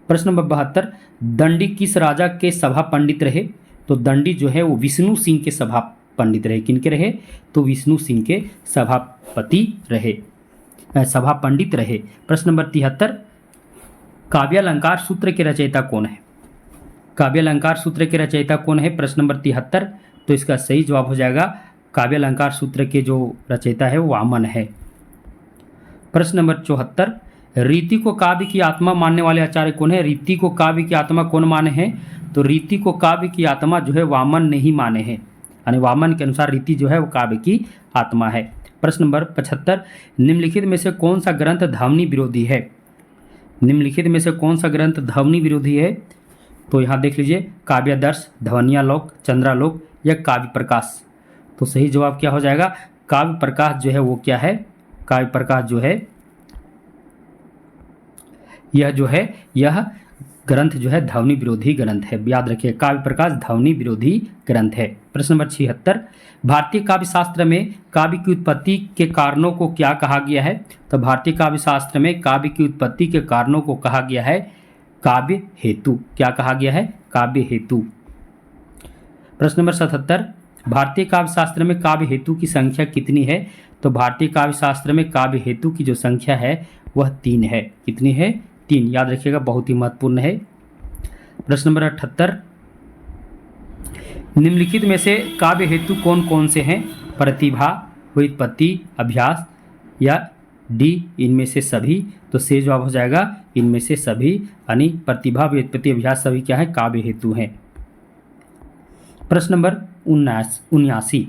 प्रश्न नंबर 72, दंडी किस राजा के सभा पंडित रहे? तो दंडी जो है वो विष्णु सिंह के सभा पंडित रहे। किनके रहे? तो विष्णु सिंह के सभापति रहे, सभा पंडित रहे। प्रश्न नंबर 73, काव्यालंकार सूत्र के रचयिता कौन है? काव्यालंकार सूत्र के रचयिता कौन है? प्रश्न नंबर 73, तो इसका सही जवाब हो जाएगा काव्यालंकार सूत्र के जो रचयिता है वो वामन है। प्रश्न नंबर 74, रीति को काव्य की आत्मा मानने वाले आचार्य कौन है? रीति को काव्य की आत्मा कौन माने हैं? तो रीति को काव्य की आत्मा जो है वामन ने ही माने हैं, यानी वामन के अनुसार रीति जो है वो काव्य की आत्मा है। प्रश्न नंबर 75, निम्नलिखित में से कौन सा ग्रंथ ध्वनि विरोधी है? निम्नलिखित में से कौन सा ग्रंथ ध्वनि विरोधी है? तो यहाँ देख लीजिए, काव्यादर्श, ध्वन्यालोक, चंद्रालोक या काव्य प्रकाश। तो सही जवाब क्या हो जाएगा? काव्य प्रकाश जो है वो क्या है? काव्य प्रकाश जो है यह ग्रंथ जो है ध्वनि विरोधी ग्रंथ है। याद रखिए, काव्य प्रकाश ध्वनि विरोधी ग्रंथ है। प्रश्न नंबर 76, भारतीय काव्य शास्त्र में काव्य की उत्पत्ति के कारणों को क्या कहा गया है? तो भारतीय काव्य शास्त्र में काव्य की उत्पत्ति के कारणों को कहा गया है काव्य हेतु। क्या कहा गया है? काव्य हेतु। प्रश्न नंबर 77, भारतीय काव्य शास्त्र में काव्य हेतु की संख्या कितनी है? तो भारतीय काव्य शास्त्र में काव्य हेतु की जो संख्या है वह 3 है। कितनी है? 3। याद रखिएगा, बहुत ही महत्वपूर्ण है। प्रश्न नंबर 78, निम्नलिखित में से काव्य हेतु कौन कौन से हैं? प्रतिभा, व्युत्पत्ति, अभ्यास या डी इनमें से सभी। तो सही जवाब हो जाएगा इनमें से सभी, यानी प्रतिभा, व्युत्पत्ति, अभ्यास सभी क्या है? काव्य हेतु हैं। प्रश्न नंबर 79,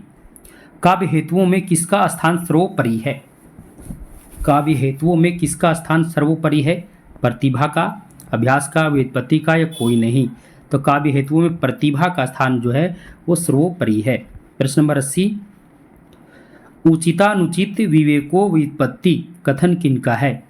काव्य हेतुओं में किसका स्थान सर्वोपरि है? काव्य हेतुओं में किसका स्थान सर्वोपरि है? प्रतिभा का, अभ्यास का, व्युत्पत्ति का या कोई नहीं? तो काव्य हेतुओं में प्रतिभा का स्थान जो है वो सर्वोपरि है। प्रश्न नंबर 80, उचितानुचित विवेको व्युत्पत्ति कथन किनका है?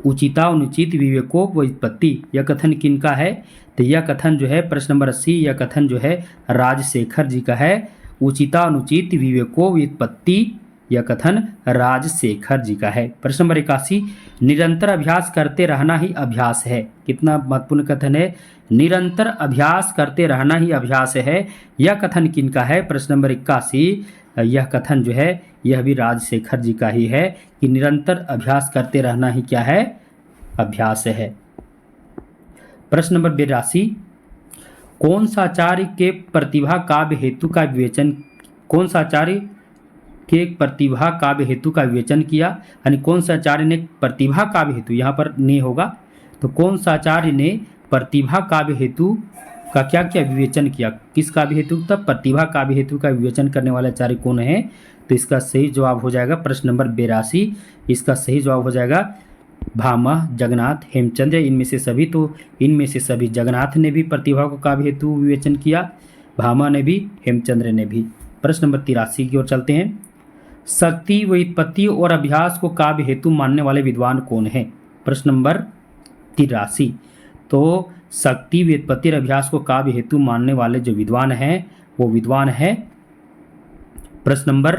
उचितानुचित विवेको व्युत्पत्ति यह कथन किनका है? तो यह कथन जो है प्रश्न नंबर 80, यह कथन जो है राजशेखर जी का है। उचितानुचित विवेको व्युत्पत्ति यह कथन राजशेखर जी का है। प्रश्न नंबर 81, निरंतर अभ्यास करते रहना ही अभ्यास है। कितना महत्वपूर्ण कथन है? निरंतर अभ्यास करते रहना ही अभ्यास है। यह कथन किनका है? प्रश्न नंबर 81, यह कथन जो है यह भी राजशेखर जी का ही है कि निरंतर अभ्यास करते रहना ही क्या है? अभ्यास है। प्रश्न नंबर 82, कौन सा आचार्य के प्रतिभा काव्य हेतु का विवेचन, कौन सा आचार्य के प्रतिभा काव्य हेतु का विवेचन किया? यानी कौन सा आचार्य ने प्रतिभा काव्य हेतु, यहाँ पर ने होगा, तो कौन सा आचार्य ने प्रतिभा काव्य हेतु का क्या क्या विवेचन किया? किस काव्य हेतु? तब प्रतिभा काव्य हेतु का विवेचन करने वाले आचार्य कौन है? तो इसका सही जवाब हो जाएगा प्रश्न नंबर 82। इसका सही जवाब हो जाएगा भामह, जगन्नाथ, हेमचंद्र, इनमें से सभी। तो इनमें से सभी, जगन्नाथ ने भी प्रतिभा को काव्य हेतु विवेचन किया, भामह ने भी, हेमचंद्र ने भी। प्रश्न नंबर 83 की ओर चलते हैं। शक्ति, व्युत्पत्ति और अभ्यास को काव्य हेतु मानने वाले विद्वान कौन है? प्रश्न नंबर 83। तो शक्ति, व्युत्पत्ति और अभ्यास को काव्य हेतु मानने वाले जो विद्वान हैं वो विद्वान है प्रश्न नंबर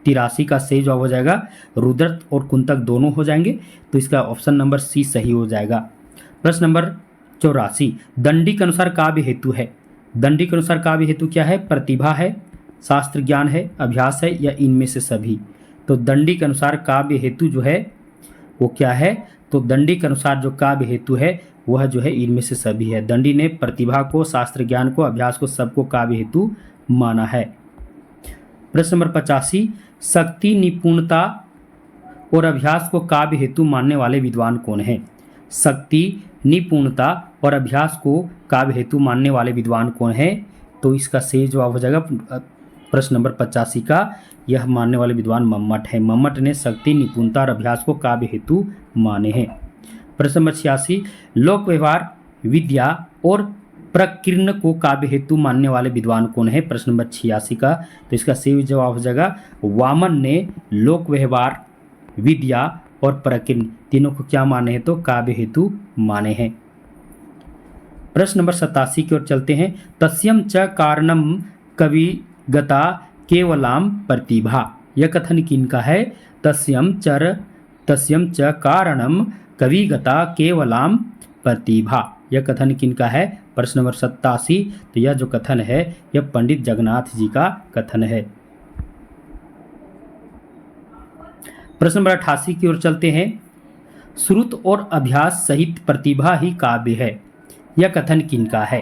83 का सही जवाब हो जाएगा रुद्रट और कुंतक दोनों हो जाएंगे। तो इसका ऑप्शन नंबर सी सही हो जाएगा। प्रश्न नंबर 84, दंडी के अनुसार काव्य हेतु है। दंडी के अनुसार काव्य हेतु क्या है? प्रतिभा है, शास्त्र ज्ञान है, अभ्यास है या इनमें से सभी? तो दंडी के अनुसार काव्य हेतु जो है वो क्या है? तो दंडी के अनुसार जो काव्य हेतु है वह जो है इनमें से सभी है। दंडी ने प्रतिभा को, शास्त्र ज्ञान को, अभ्यास को, सबको काव्य हेतु माना है। प्रश्न नंबर 85, शक्ति, निपुणता और अभ्यास को काव्य हेतु मानने वाले विद्वान कौन है? शक्ति, निपुणता और अभ्यास को काव्य हेतु मानने वाले विद्वान कौन है? तो इसका सही जवाब हो जाएगा प्रश्न नंबर 85 का, यह मानने वाले विद्वान मम्मट है। मम्मट ने शक्ति, निपुणता और अभ्यास को काव्य हेतु माने हैं। प्रश्न नंबर 86, लोक व्यवहार, विद्या और प्रकीर्ण को काव्य हेतु मानने वाले विद्वान कौन है? प्रश्न नंबर 86 का। तो इसका सही जवाब हो जाएगा वामन ने लोक व्यवहार, विद्या और प्रकीर्ण तीनों को क्या माने हैं? तो काव्य हेतु माने हैं। प्रश्न नंबर 87 की ओर चलते हैं। तस्यम च कारणम कविगता केवलाम प्रतिभा, यह कथन किनका है? तस्यम च कारणम कविगता केवलाम प्रतिभा, यह कथन किनका है? प्रश्न नंबर 87। तो यह जो कथन है यह पंडित जगन्नाथ जी का कथन है। प्रश्न नंबर 88 की ओर चलते हैं। श्रुत और अभ्यास सहित प्रतिभा ही काव्य है, यह कथन किनका है?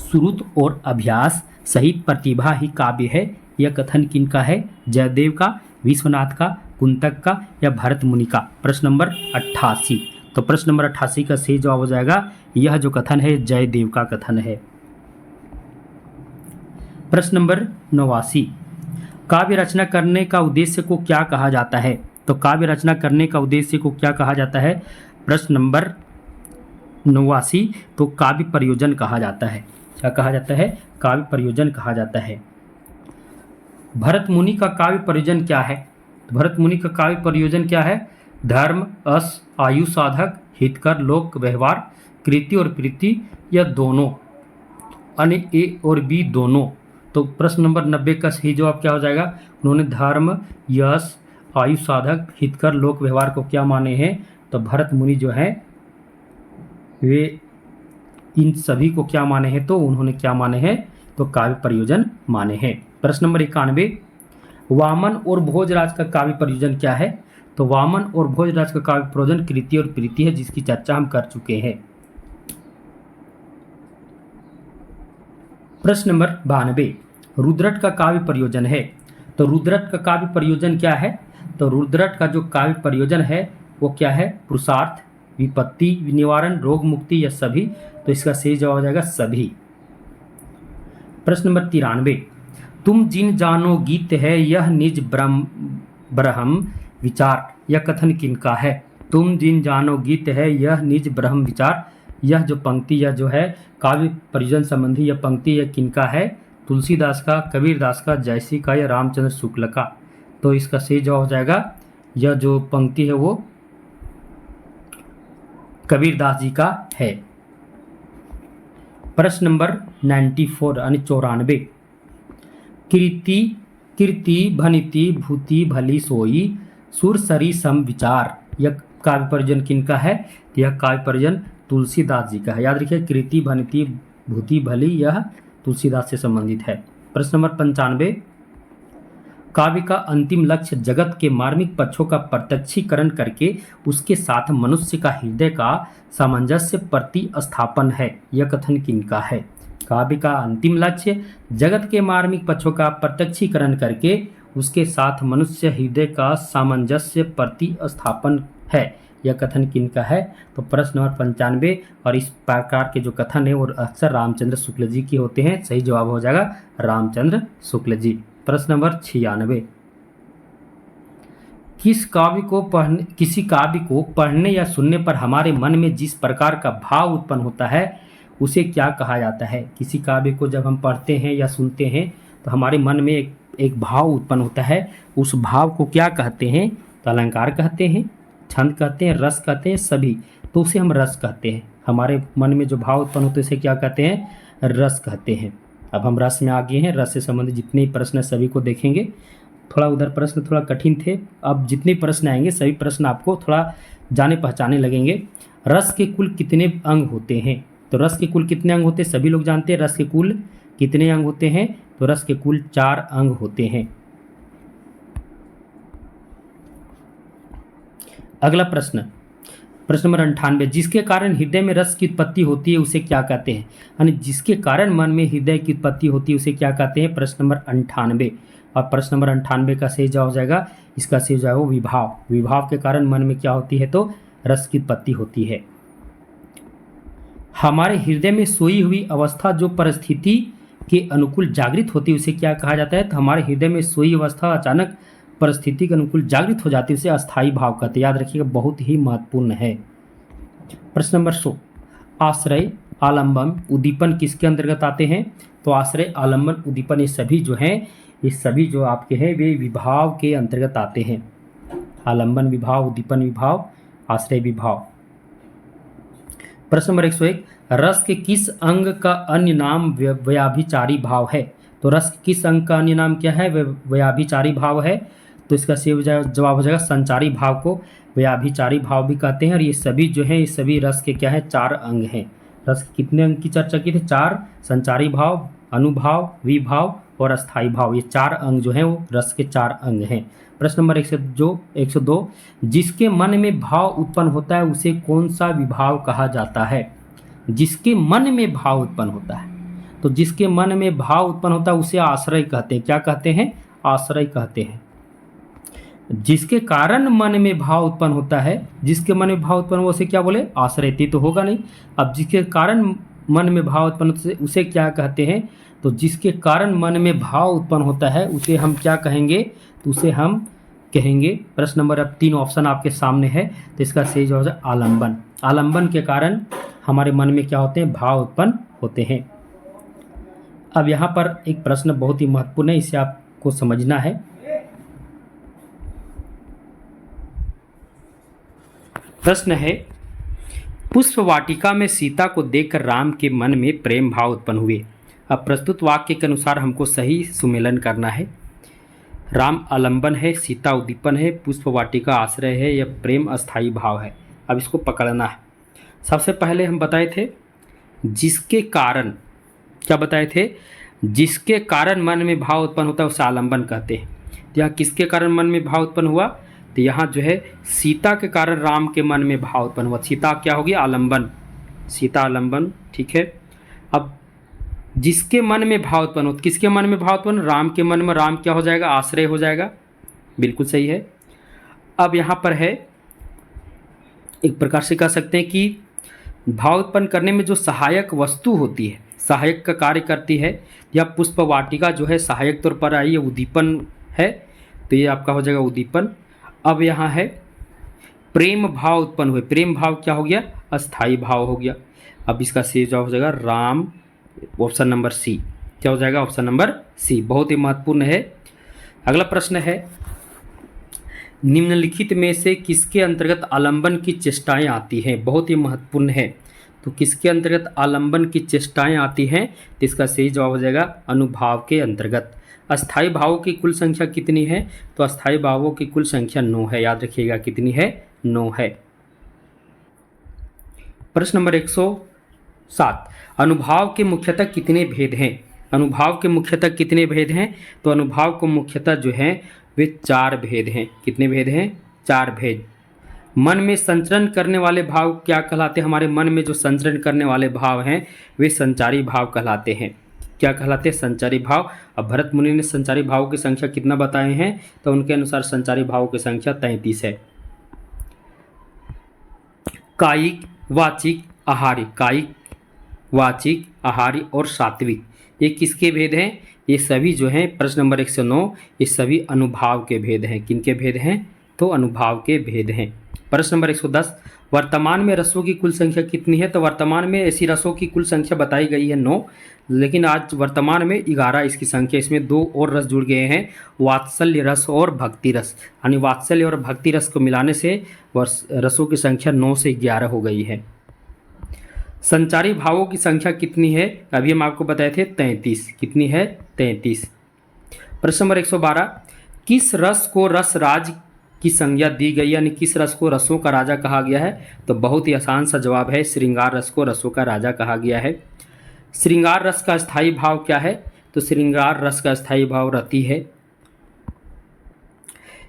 श्रुत और अभ्यास सहित प्रतिभा ही काव्य है, यह कथन किनका है? जयदेव का, विश्वनाथ का, कुंतक का या भरत मुनि का? प्रश्न नंबर 88। तो प्रश्न नंबर 88 का सही जवाब हो जाएगा यह जो कथन है जयदेव का कथन है। प्रश्न नंबर 89, काव्य रचना करने का उद्देश्य को क्या कहा जाता है? तो काव्य रचना करने का उद्देश्य को क्या कहा जाता है? प्रश्न नंबर 89, तो काव्य प्रयोजन कहा जाता है। क्या कहा जाता है? काव्य प्रयोजन कहा जाता है। भरत मुनि का काव्य प्रयोजन क्या है? भरत मुनि का काव्य प्रयोजन क्या है? धर्म, अस, आयु साधक, हितकर, लोक व्यवहार, कृति और प्रीति या दोनों, अन्य ए और बी दोनों। तो प्रश्न नंबर 90 का सही जवाब क्या हो जाएगा? उन्होंने धर्म, यश, आयु साधक, हितकर, लोक व्यवहार को क्या माने हैं? तो भरत मुनि जो है वे इन सभी को क्या माने हैं? तो उन्होंने क्या माने हैं? तो काव्य प्रयोजन माने हैं। प्रश्न नंबर 91, वामन और भोजराज का काव्य प्रयोजन क्या है? तो वामन और भोजराज का काव्य प्रयोजन कृति और प्रीति है, जिसकी चर्चा हम कर चुके हैं। प्रश्न नंबर 92, रुद्रट का काव्य प्रयोजन है। तो रुद्रट का काव्य प्रयोजन क्या है? तो रुद्रट का जो काव्य प्रयोजन है वो क्या है? पुरुषार्थ, विपत्ति निवारण, रोग मुक्ति या सभी? तो इसका सही जवाब हो जाएगा सभी। प्रश्न नंबर 93, तुम जिन जानो गीत है यह निज ब्रह्म, विचार, यह कथन किनका है? तुम जिन जानो गीत है यह निज ब्रह्म विचार। यह जो पंक्ति या जो है काव्य परिजन संबंधी यह पंक्ति यह किनका है? तुलसीदास का, कबीरदास का, जयसी का या रामचंद्र शुक्ल का? तो इसका सही जवाब हो जाएगा, यह जो पंक्ति है वो कबीरदास जी का है। प्रश्न नंबर 94 यानी 94, कीर्ति भनिति भूति भली सोई सुरसरी सम विचार, यह काव्य परिजन किनका है? यह काव्य परिजन तुलसीदास जी का है। याद रखिए, कीर्ति भनिति भूति भली यह तुलसीदास से संबंधित है। प्रश्न नंबर 95, काव्य का अंतिम लक्ष्य जगत के मार्मिक पक्षों का प्रत्यक्षीकरण करके उसके साथ मनुष्य का हृदय का सामंजस्य प्रतिस्थापन है, यह कथन किनका है? काव्य का अंतिम लक्ष्य जगत के मार्मिक पक्षों का प्रत्यक्षीकरण करके उसके साथ मनुष्य हृदय का सामंजस्य प्रतिस्थापन है, यह कथन किनका है? तो प्रश्न नंबर 95 और इस प्रकार के जो कथन है वो अक्सर रामचंद्र शुक्ल जी की होते हैं। सही जवाब हो जाएगा रामचंद्र शुक्ल जी। प्रश्न नंबर 96, किसी काव्य को पढ़ने या सुनने पर हमारे मन में जिस प्रकार का भाव उत्पन्न होता है उसे क्या कहा जाता है? किसी काव्य को जब हम पढ़ते हैं या सुनते हैं तो हमारे मन में एक भाव उत्पन्न होता है, उस भाव को क्या कहते हैं? तो अलंकार कहते हैं, छंद कहते हैं, रस कहते हैं, सभी, तो उसे हम रस कहते हैं। हमारे मन में जो भाव उत्पन्न होते हैं उसे क्या कहते हैं? रस कहते हैं। अब हम रस में आ गए हैं, रस से संबंधित जितने प्रश्न सभी को देखेंगे। थोड़ा उधर प्रश्न थोड़ा कठिन थे, अब जितने प्रश्न आएंगे सभी प्रश्न आपको थोड़ा जाने पहचाने लगेंगे। रस के कुल कितने अंग होते हैं? तो रस के कुल कितने अंग होते हैं सभी लोग जानते हैं। रस के कुल कितने अंग होते हैं? तो रस के कुल 4 अंग होते हैं। अगला प्रश्न, प्रश्न नंबर 98, जिसके कारण हृदय में रस की उत्पत्ति होती है उसे क्या कहते हैं? यानी जिसके कारण मन में हृदय की उत्पत्ति होती है उसे क्या कहते हैं? प्रश्न नंबर 98। और प्रश्न नंबर 98 का सही जवाब हो जाएगा, इसका सही जवाब हो विभाव। विभाव के कारण मन में क्या होती है? तो रस की उत्पत्ति होती है। हमारे हृदय में सोई हुई अवस्था जो परिस्थिति के अनुकूल जागृत होती है उसे क्या कहा जाता है? तो हमारे हृदय में सोई अवस्था अचानक परिस्थिति के अनुकूल जागृत हो जाती है उसे अस्थायी भाव कहते हैं। याद रखिएगा, बहुत ही महत्वपूर्ण है। प्रश्न नंबर 100, आश्रय, आलंबन, उद्दीपन किसके अंतर्गत आते हैं? तो आश्रय, आलंबन, उद्दीपन ये सभी जो हैं, ये सभी जो आपके हैं वे विभाव के अंतर्गत आते हैं। आलंबन विभाव, उद्दीपन विभाव, आश्रय विभाव। प्रश्न नंबर 101, रस के किस अंग का अन्य नाम व्याभिचारी भाव है? तो रस के किस अंग का अन्य नाम क्या है? व्याभिचारी भाव है। तो इसका सही जवाब हो जाएगा संचारी भाव को व्याभिचारी भाव भी कहते हैं। और ये सभी जो हैं, ये सभी रस के क्या है? 4 अंग हैं। रस के कितने अंग की चर्चा की थी? 4, संचारी भाव, अनुभाव, विभाव और अस्थायी भाव, ये 4 अंग जो हैं वो रस के 4 अंग हैं। प्रश्न नंबर 102, जिसके मन में भाव उत्पन्न होता है उसे कौन सा विभाव कहा जाता है? जिसके मन में भाव उत्पन्न होता है, तो जिसके मन में भाव उत्पन्न होता है उसे आश्रय कहते हैं। क्या कहते हैं? आश्रय कहते हैं। जिसके कारण मन में भाव उत्पन्न होता है, जिसके मन में भाव उत्पन्न हो उसे क्या बोले? आश्रय। तो होगा नहीं। अब जिसके कारण मन में भाव उत्पन्न होता है उसे क्या कहते हैं? तो जिसके कारण मन में भाव उत्पन्न होता है उसे हम क्या कहेंगे? तो उसे हम कहेंगे, प्रश्न नंबर, अब 3 ऑप्शन आपके सामने है, तो इसका सही जवाब है आलंबन। आलंबन के कारण हमारे मन में क्या होते हैं? भाव उत्पन्न होते हैं। अब यहाँ पर एक प्रश्न बहुत ही महत्वपूर्ण है, इसे आपको समझना है। प्रश्न है, पुष्प वाटिका में सीता को देखकर राम के मन में प्रेम भाव उत्पन्न हुए। अब प्रस्तुत वाक्य के अनुसार हमको सही सुमेलन करना है। राम आलंबन है, सीता उद्दीपन है, पुष्प वाटिका आश्रय है, यह प्रेम अस्थायी भाव है। अब इसको पकड़ना है। सबसे पहले हम बताए थे जिसके कारण, क्या बताए थे? जिसके कारण मन में भाव उत्पन्न होता है उसे आलंबन कहते हैं। तो यहाँ किसके कारण मन में भाव उत्पन्न हुआ? तो यहाँ जो है सीता के कारण राम के मन में भाव उत्पन्न हुआ। सीता क्या होगी? आलंबन, सीता आलंबन, ठीक है। अब जिसके मन में भाव उत्पन्न हो, किसके मन में भाव उत्पन्न? राम के मन में। राम क्या हो जाएगा? आश्रय हो जाएगा। बिल्कुल सही है। अब यहाँ पर है, एक प्रकार से कह सकते हैं कि भाव उत्पन्न करने में जो सहायक वस्तु होती है, सहायक का कार्य करती है, या पुष्प वाटिका जो है सहायक तौर पर आई है, उद्दीपन है, तो ये आपका हो जाएगा उद्दीपन। अब यहाँ है प्रेम भाव उत्पन्न हुए, प्रेम भाव क्या हो गया, अस्थाई भाव हो गया। अब इसका सही जवाब हो जाएगा राम, ऑप्शन नंबर सी। क्या हो जाएगा, ऑप्शन नंबर सी, बहुत ही महत्वपूर्ण है। अगला प्रश्न है, निम्नलिखित में से किसके अंतर्गत आलंबन की चेष्टाएं आती हैं, बहुत ही महत्वपूर्ण है। तो किसके अंतर्गत आलंबन की चेष्टाएं आती हैं, तो इसका सही जवाब हो जाएगा अनुभाव के अंतर्गत। अस्थाई भावों की कुल संख्या कितनी है, तो अस्थाई भावों की कुल संख्या 9 है, याद रखिएगा कितनी है, 9 है। प्रश्न नंबर 107, अनुभाव के मुख्यतः कितने भेद हैं, अनुभाव के मुख्यतः कितने भेद हैं, तो अनुभाव को मुख्यतः जो है वे 4 भेद हैं। कितने भेद हैं, 4 भेद। मन में संचरण करने वाले भाव क्या कहलाते हैं, हमारे मन में जो संचरण करने वाले भाव हैं वे संचारी भाव कहलाते हैं। क्या कहलाते हैं, संचारी भाव। अब भरत मुनि ने संचारी भावों की संख्या कितना बताए हैं, तो उनके अनुसार संचारी भावों की संख्या 33 है। कायिक, वाचिक, आहारी, कायिक, वाचिक, आहारी और सात्विक, ये किसके भेद हैं, ये सभी जो हैं प्रश्न नंबर 109, ये सभी अनुभाव के भेद हैं। किनके भेद हैं, तो अनुभाव के भेद हैं। प्रश्न नंबर 110, वर्तमान में रसों की कुल संख्या कितनी है, तो वर्तमान में ऐसी रसों की कुल संख्या बताई गई है 9, लेकिन आज वर्तमान में 11 इसकी संख्या, इसमें 2 और रस जुड़ गए हैं, वात्सल्य रस और भक्ति रस, यानी वात्सल्य और भक्ति रस को मिलाने से रसों की संख्या 9 से 11 हो गई है। संचारी भावों की संख्या कितनी है, अभी हम आपको बताए थे 33, कितनी है, 33। प्रश्न नंबर 112, किस रस को रस राज की संज्ञा दी गई, यानी किस रस को रसों का राजा कहा गया है, तो बहुत ही आसान सा जवाब है, श्रृंगार रस को रसों का राजा कहा गया है। श्रृंगार रस का स्थायी भाव क्या है, तो श्रृंगार रस का स्थायी भाव रति है।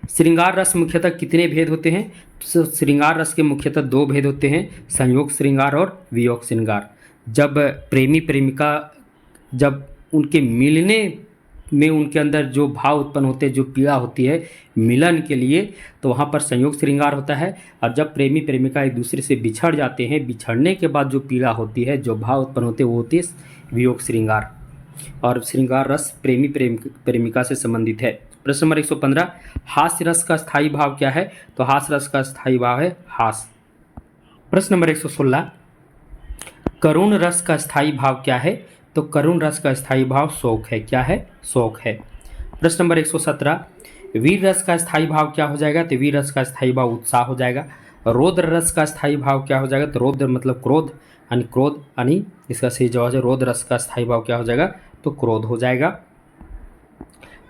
श्रृंगार रस मुख्यतः कितने भेद होते हैं, तो श्रृंगार रस के मुख्यतः 2 भेद होते हैं, संयोग श्रृंगार और वियोग श्रृंगार। जब प्रेमी प्रेमिका, जब उनके मिलने में उनके अंदर जो भाव उत्पन्न होते हैं, जो पीड़ा होती है मिलन के लिए, तो वहाँ पर संयोग श्रृंगार होता है। और जब प्रेमी प्रेमिका एक दूसरे से बिछड़ जाते हैं, बिछड़ने के बाद जो पीड़ा होती है, जो भाव उत्पन्न होते हैं, वो होती है वियोग श्रृंगार। और श्रृंगार रस प्रेमी प्रेमिका से संबंधित है। प्रश्न नंबर 115, हास्य रस का स्थायी भाव क्या है, तो हास्य रस का स्थायी भाव है हास। प्रश्न नंबर 116, करुण रस का स्थायी भाव क्या है, तो करुण रस का स्थायी भाव शोक है। क्या है, शोक है। प्रश्न नंबर 117, वीर रस का स्थायी भाव क्या हो जाएगा, तो वीर रस का स्थायी भाव उत्साह हो जाएगा। रौद्र रस का स्थायी भाव क्या हो जाएगा, तो रौद्र मतलब क्रोध, यानी क्रोध, यानी इसका सही जवाब है रौद्र रस का स्थायी भाव क्या हो जाएगा, तो क्रोध हो जाएगा।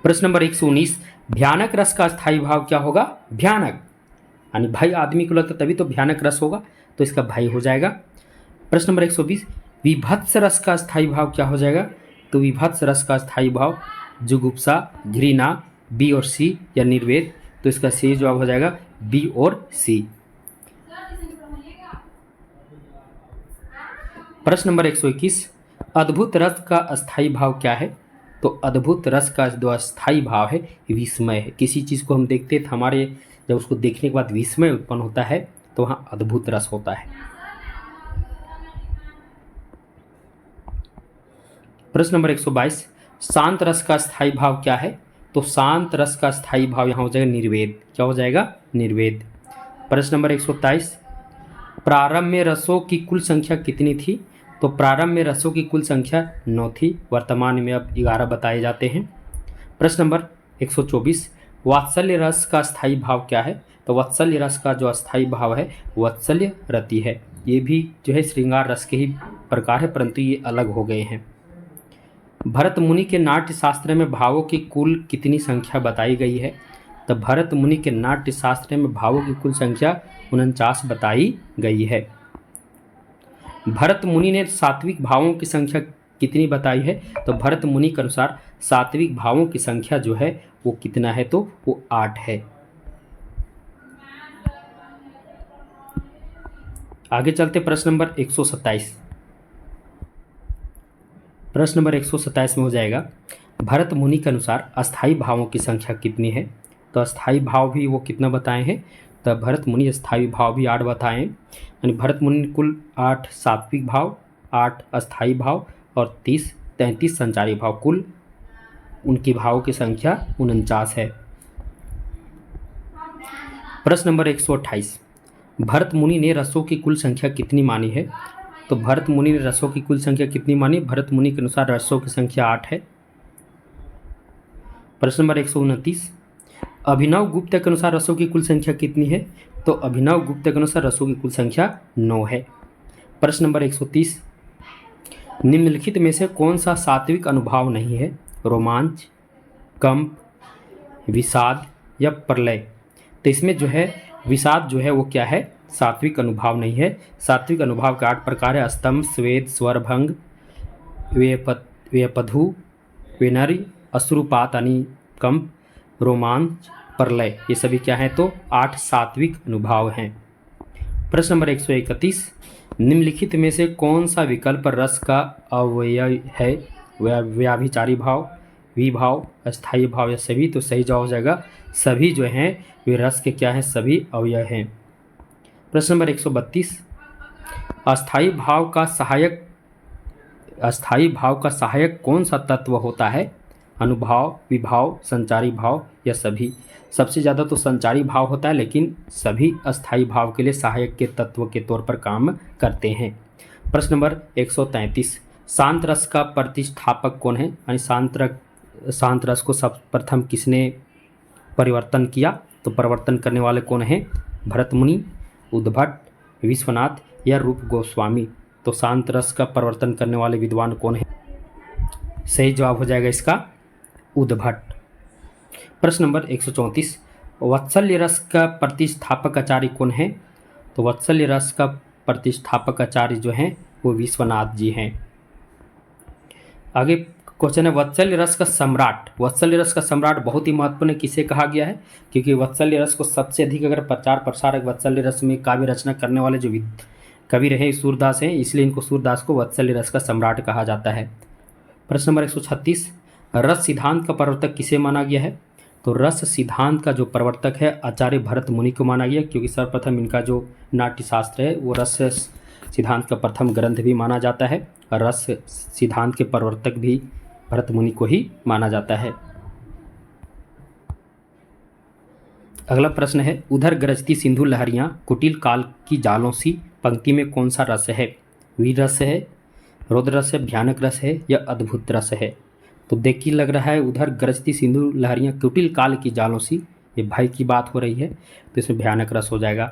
प्रश्न नंबर 119, भयानक रस का स्थायी भाव क्या होगा, भयानक, यानी भय आदमी को लगता तभी तो भयानक रस होगा, तो इसका भय हो जाएगा। प्रश्न नंबर 120, विभत्स रस का स्थायी भाव क्या हो जाएगा, तो विभत्स रस का स्थायी भाव जुगुप्सा, घृणा, बी और सी या निर्वेद, तो इसका सही जवाब हो जाएगा बी और सी। प्रश्न नंबर 121, अद्भुत रस का अस्थायी भाव क्या है, तो अद्भुत रस का जो अस्थायी भाव है विस्मय है। किसी चीज़ को हम देखते हैं, हमारे जब उसको देखने के बाद विस्मय उत्पन्न होता है, तो वहाँ अद्भुत रस होता है। प्रश्न नंबर 122, शांत रस का स्थायी भाव क्या है, तो शांत रस का स्थायी भाव यहाँ हो जाएगा निर्वेद। क्या हो जाएगा, निर्वेद। प्रश्न नंबर 123, प्रारंभ में रसों की कुल संख्या कितनी थी, तो प्रारंभ में रसों की कुल संख्या 9 थी, वर्तमान में अब 11 बताए जाते हैं। प्रश्न नंबर 124, वात्सल्य रस का स्थायी भाव क्या है, तो वात्सल्य रस का जो अस्थायी भाव है वात्सल्य रति है। ये भी जो है श्रृंगार रस के ही प्रकार है, परंतु ये अलग हो गए हैं। भरत मुनि के नाट्य शास्त्र में भावों की कुल कितनी संख्या बताई गई है, तो भरत मुनि के नाट्य शास्त्र में भावों की कुल संख्या 49 बताई गई है। भरत मुनि ने सात्विक भावों की संख्या कितनी बताई है, तो भरत मुनि के अनुसार सात्विक भावों की संख्या जो है वो कितना है, तो वो 8 है। आगे चलते प्रश्न नंबर 127। प्रश्न नंबर 127 में हो जाएगा, भरत मुनि के अनुसार अस्थाई भावों की संख्या कितनी है, तो अस्थाई भाव भी वो कितना बताए हैं, तो भरत मुनि अस्थाई भाव भी 8 बताए हैं। यानी भरत मुनि ने कुल 8 सात्विक भाव, 8 अस्थाई भाव और 33 संचारी भाव, कुल उनकी भावों की संख्या 49 है। प्रश्न नंबर 128, भरत मुनि ने रसों की कुल संख्या कितनी मानी है? तो भरत मुनि ने रसों की कुल संख्या कितनी मानी? भरत मुनि के अनुसार रसों की संख्या 8 है। प्रश्न नंबर 129, अभिनव गुप्त के अनुसार रसों की कुल संख्या कितनी है? तो अभिनव गुप्त के अनुसार रसों की कुल संख्या 9 है। प्रश्न नंबर 130, निम्नलिखित में से कौन सा सात्विक अनुभाव नहीं है? रोमांच, कंप, विषाद या प्रलय? तो इसमें जो है विषाद जो है वो क्या है? सात्विक अनुभाव नहीं है। सात्विक अनुभाव के 8 प्रकार है: स्तंभ, स्वेद, स्वरभंग, व्यपधु, वेनरी, अश्रुपात यानी कंप, रोमांच, प्रलय। ये सभी क्या हैं? तो 8 सात्विक अनुभाव हैं। प्रश्न नंबर 131, निम्नलिखित में से कौन सा विकल्प रस का अवयव है? व्याभिचारी भाव, विभाव, अस्थायी भाव या सभी? तो सही जवाब हो जाएगा सभी जो हैं वे रस के क्या हैं? सभी अवयव हैं। प्रश्न नंबर 132, अस्थायी भाव का सहायक कौन सा तत्व होता है? अनुभाव, विभाव, संचारी भाव या सभी? सबसे ज़्यादा तो संचारी भाव होता है, लेकिन सभी अस्थायी भाव के लिए सहायक के तत्व के तौर पर काम करते हैं। प्रश्न नंबर 133, शांत रस का प्रतिष्ठापक कौन है? यानी शांत रस को सर्वप्रथम किसने परिवर्तन किया? तो परिवर्तन करने वाले कौन हैं? भरत मुनि, उद्भट, विश्वनाथ या रूप गोस्वामी? तो शांत रस का परिवर्तन करने वाले विद्वान कौन है? सही जवाब हो जाएगा इसका उद्भट। प्रश्न नंबर 134, वत्सल्य रस का प्रतिष्ठापक आचार्य कौन है? तो वत्सल्य रस का प्रतिष्ठापक आचार्य जो हैं वो विश्वनाथ जी हैं। आगे क्वेश्चन है, वत्सल्य रस का सम्राट। वत्सल्य रस का सम्राट बहुत ही महत्वपूर्ण किसे कहा गया है? क्योंकि वत्सल्य रस को सबसे अधिक अगर प्रचार प्रसार वत्सल्य रस में काव्य रचना करने वाले जो कवि रहे सूरदास हैं, इसलिए इनको सूरदास को वत्सल्य रस का सम्राट कहा जाता है। प्रश्न नंबर 136, रस सिद्धांत का प्रवर्तक किसे माना गया है? तो रस सिद्धांत का जो प्रवर्तक है आचार्य भरत मुनि को माना गया, क्योंकि सर्वप्रथम इनका जो नाट्यशास्त्र है वो रस सिद्धांत का प्रथम ग्रंथ भी माना जाता है। रस सिद्धांत के प्रवर्तक भी भरत मुनि को ही माना जाता है। अगला प्रश्न है, उधर गरजती सिंधु लहरियां कुटिल काल की जालों सी पंक्ति में कौन सा रस है? वीर रस है, रौद्र रस है, भयानक रस है या अद्भुत रस है? तो देखिए लग रहा है उधर गरजती सिंधु लहरियां कुटिल काल की जालों सी, ये भय की बात हो रही है, तो इसमें भयानक रस हो जाएगा।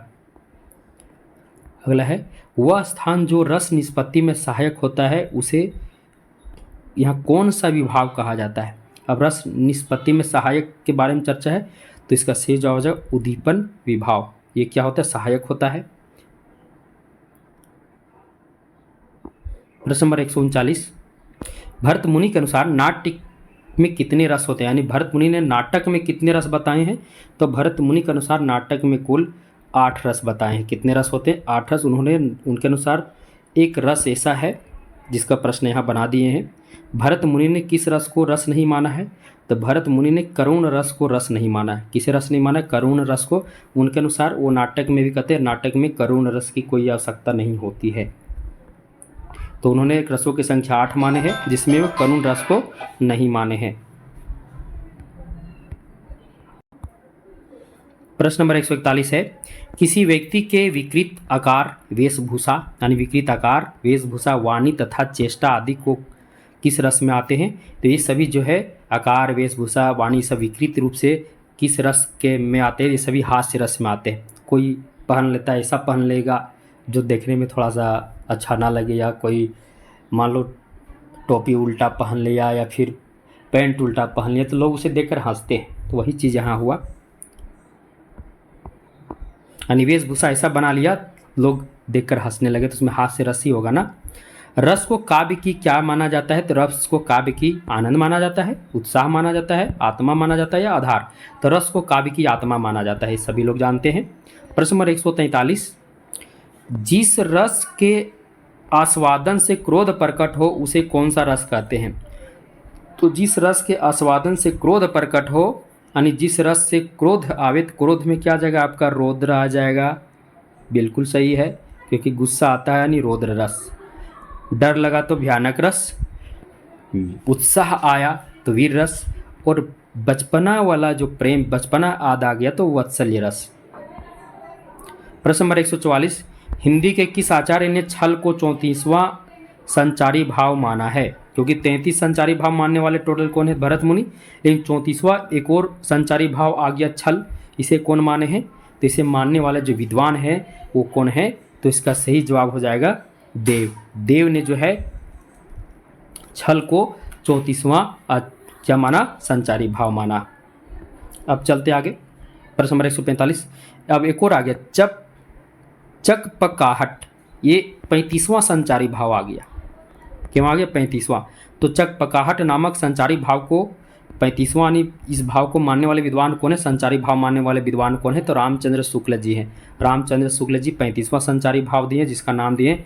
अगला है, वह स्थान जो रस निष्पत्ति में सहायक होता है उसे यहाँ कौन सा विभाग कहा जाता है? अब रस निष्पत्ति में सहायक के बारे में चर्चा है, तो इसका सही जवाब हो जाएगा उद्दीपन विभाव। ये क्या होता है? सहायक होता है। प्रश्न नंबर 139, भरत मुनि के अनुसार नाट्य में कितने रस होते हैं? यानी भरत मुनि ने नाटक में कितने रस बताए हैं? तो भरत मुनि के अनुसार नाटक में कुल 8 रस बताए हैं। कितने रस होते हैं? 8 रस। उनके अनुसार एक रस ऐसा है जिसका प्रश्न यहाँ बना दिए हैं। भरत मुनि ने किस रस को रस नहीं माना है? तो भरत मुनि ने करुण रस को रस नहीं माना है। किसे रस नहीं माना है? करुण रस को। उनके अनुसार वो नाटक में भी कहते हैं नाटक में करुण रस की कोई आवश्यकता नहीं होती है, तो उन्होंने रसों की संख्या 8 माने हैं, जिसमें वो करुण रस को नहीं माने हैं। प्रश्न नंबर 141 है, किसी व्यक्ति के विकृत आकार, वेशभूषा यानी विकृत आकार, वेशभूषा, वाणी तथा चेष्टा आदि को किस रस में आते हैं? तो ये सभी जो है आकार, वेशभूषा, वाणी सब विकृत रूप से किस रस के में आते हैं? ये सभी हास्य रस में आते हैं। कोई पहन लेता है, ऐसा पहन लेगा जो देखने में थोड़ा सा अच्छा ना लगे, या कोई मान लो टोपी उल्टा पहन लिया या फिर पैंट उल्टा पहन लिया, तो लोग उसे देखकर हंसते हैं। तो वही चीज़ यहाँ हुआ, यानी वेशभूषा ऐसा बना लिया लोग देखकर हंसने लगे, तो उसमें हास्य रस ही होगा ना। रस को काव्य की क्या माना जाता है? तो रस को काव्य की आनंद माना जाता है, उत्साह माना जाता है, आत्मा माना जाता है या आधार? तो रस को काव्य की आत्मा माना जाता है, सभी लोग जानते हैं। प्रश्न नंबर 143, जिस रस के आस्वादन से क्रोध प्रकट हो उसे कौन सा रस कहते हैं? तो जिस रस के आस्वादन से क्रोध प्रकट हो, यानी जिस रस से क्रोध आवे, तो क्रोध में क्या आ जाएगा आपका? रौद्र आ जाएगा। बिल्कुल सही है, क्योंकि गुस्सा आता है यानी रौद्र रस। डर लगा तो भयानक रस, उत्साह आया तो वीर रस, और बचपना वाला जो प्रेम, बचपना याद आ गया तो वत्सल्य रस। प्रश्न नंबर 144, हिंदी के किस आचार्य ने छल को 34वां संचारी भाव माना है? क्योंकि 33 संचारी भाव मानने वाले टोटल कौन है? भरत मुनि। लेकिन 34वां एक और संचारी भाव आ गया छल, इसे कौन माने हैं? तो इसे मानने वाले जो विद्वान है वो कौन है? तो इसका सही जवाब हो जाएगा देव। देव ने जो है छल को 34वां क्या माना? संचारी भाव माना। अब चलते आगे, प्रश्न नंबर 145। अब एक और आ गया चकपकाहट, ये 35वां संचारी भाव आ गया। क्यों आ गया 35वां? तो चकपकाहट नामक संचारी भाव को 35वां यानी इस भाव को मानने वाले विद्वान कौन है? संचारी भाव मानने वाले विद्वान कौन है? तो रामचंद्र शुक्ल जी हैं। रामचंद्र शुक्ल जी 35वां संचारी भाव दिए जिसका नाम दिए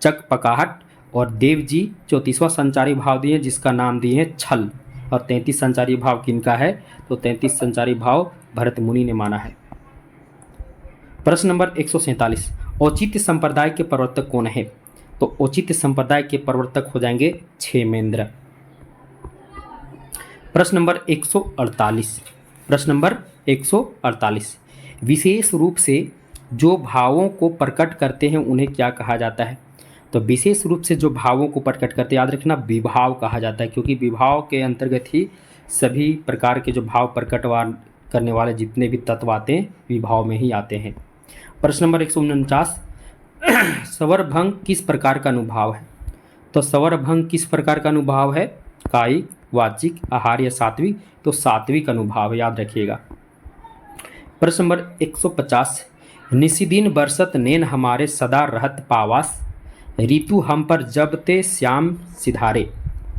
चकपकाहट, और देव जी 34वां संचारी भाव दिए जिसका नाम दिए छल। और 33 संचारी भाव किनका है? तो 33 संचारी भाव भरत मुनि ने माना है। प्रश्न नंबर 147, औचित्य संप्रदाय के प्रवर्तक कौन है? तो औचित्य संप्रदाय के प्रवर्तक हो जाएंगे क्षेमेंद्र। प्रश्न नंबर 148, प्रश्न नंबर 148, विशेष रूप से जो भावों को प्रकट करते हैं उन्हें क्या कहा जाता है? तो विशेष रूप से जो भावों को प्रकट करते हैं, याद रखना विभाव कहा जाता है, क्योंकि विभाव के अंतर्गत ही सभी प्रकार के जो भाव प्रकट करने वाले जितने भी तत्व आते हैं विभाव में ही आते हैं। प्रश्न नंबर 149, स्वरभंग किस प्रकार का अनुभाव है? तो स्वरभंग किस प्रकार का अनुभाव है? कायिक, वाचिक, आहार या सात्विक? तो सात्विक अनुभाव, याद रखिएगा। प्रश्न नंबर 150, निशिदिन बरसत नेन हमारे सदा रहत पावास, ऋतु हम पर जब ते श्याम सिधारे,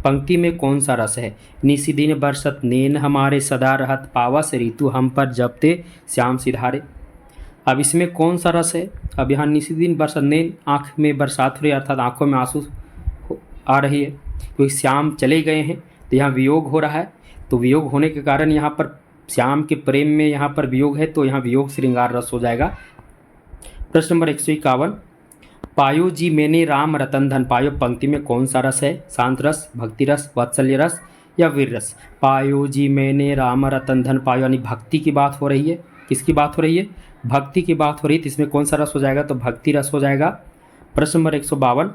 पंक्ति में कौन सा रस है? निशिदिन बरसत नेन हमारे सदा रहत पावस, ऋतु हम पर जब ते श्याम सिधारे। अब इसमें कौन सा रस है? अब यहाँ निशिदिन बरसत नेन, आँख में बरसात हो रही है अर्थात आँखों में आंसू आ रही है, क्योंकि श्याम चले गए हैं तो यहाँ वियोग हो रहा है। तो वियोग होने के कारण यहाँ पर श्याम के प्रेम में यहाँ पर वियोग है, तो यहाँ वियोग श्रृंगार रस हो जाएगा। प्रश्न नंबर 151, पायो जी मैंने राम रतन धन पायो, पंक्ति में कौन सा रस है? शांत रस, भक्ति रस, वात्सल्य रस या वीर रस? पायो जी मैंने राम रतन धन पायो यानी भक्ति की बात हो रही है। किसकी बात हो रही है? भक्ति की बात हो रही है, तो इसमें कौन सा रस हो जाएगा? तो भक्ति रस हो जाएगा। प्रश्न नंबर 152,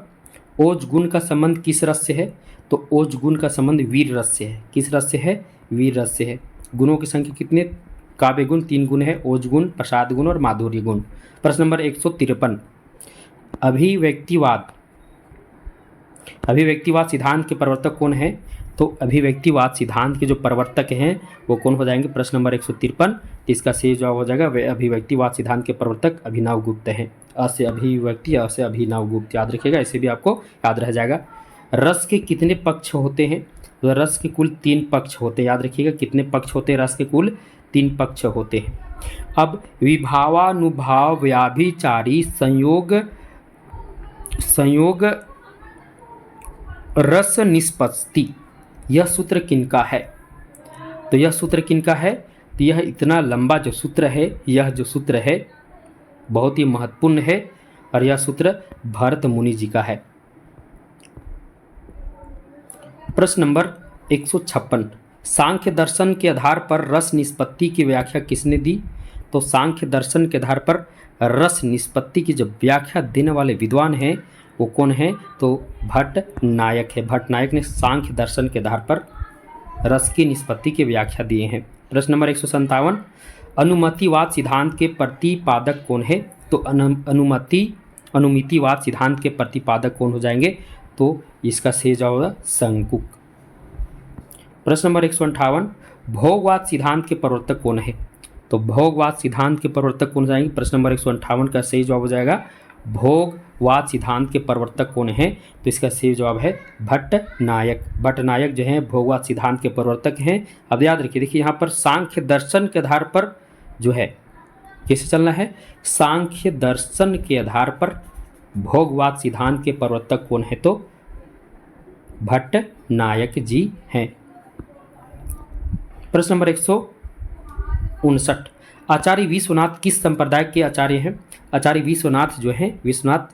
ओज गुण का संबंध किस रस से है? तो ओज गुण का संबंध वीर रस से है। किस रस से है? वीर रस से है। गुणों की संख्या कितने? काव्य गुण 3 गुण है, ओज गुण, प्रसाद गुण और माधुर्य गुण। प्रश्न नंबर 153, अभिव्यक्तिवाद सिद्धांत के प्रवर्तक कौन है? तो अभिव्यक्तिवाद सिद्धांत के जो प्रवर्तक हैं वो कौन हो जाएंगे? प्रश्न नंबर 153, इसका सही जवाब हो जाएगा वे अभिव्यक्तिवाद सिद्धांत के प्रवर्तक अभिनव गुप्त हैं। अ से अभिव्यक्ति, अ से अभिनव गुप्त, याद रखिएगा, इसे भी आपको याद रह जाएगा। रस के कितने पक्ष होते हैं? तो रस के कुल 3 पक्ष होते हैं, याद रखिएगा। कितने पक्ष होते हैं? रस के कुल 3 पक्ष होते हैं। अब विभावानुभाव व्याभिचारी संयोग रस निष्पत्ति, यह सूत्र किनका है? तो यह सूत्र किनका है? तो यह इतना लंबा जो सूत्र है, यह जो सूत्र है बहुत ही महत्वपूर्ण है और यह सूत्र भरत मुनि जी का है। प्रश्न नंबर 156, सांख्य दर्शन के आधार पर रस निष्पत्ति की व्याख्या किसने दी? तो सांख्य दर्शन के आधार पर रस निष्पत्ति की जो व्याख्या देने वाले विद्वान हैं वो कौन है? तो भट्ट नायक है। भट्ट नायक ने सांख्य दर्शन के आधार पर रस की निष्पत्ति की व्याख्या दिए हैं। प्रश्न नंबर 157, अनुमतिवाद सिद्धांत के प्रतिपादक कौन है? तो अनुमितिवाद सिद्धांत के प्रतिपादक कौन हो जाएंगे? तो इसका सही जवाब होगा शंकुक। प्रश्न नंबर 158, भोगवाद सिद्धांत के प्रवर्तक कौन है? तो भोगवाद सिद्धांत के प्रवर्तक कौन जाएंगे? प्रश्न नंबर 158 का सही जवाब हो जाएगा भोगवाद सिद्धांत के प्रवर्तक कौन है? तो इसका सही जवाब है भट्ट नायक। भट्ट नायक जो है भोगवाद सिद्धांत के प्रवर्तक हैं। अब याद रखिए, देखिए यहाँ पर सांख्य दर्शन के आधार पर जो है कैसे चलना है? सांख्य दर्शन के आधार पर भोगवाद सिद्धांत के प्रवर्तक कौन है? तो भट्ट नायक जी हैं। प्रश्न नंबर 159, आचार्य विश्वनाथ किस संप्रदाय के आचार्य हैं? आचार्य विश्वनाथ जो हैं, विश्वनाथ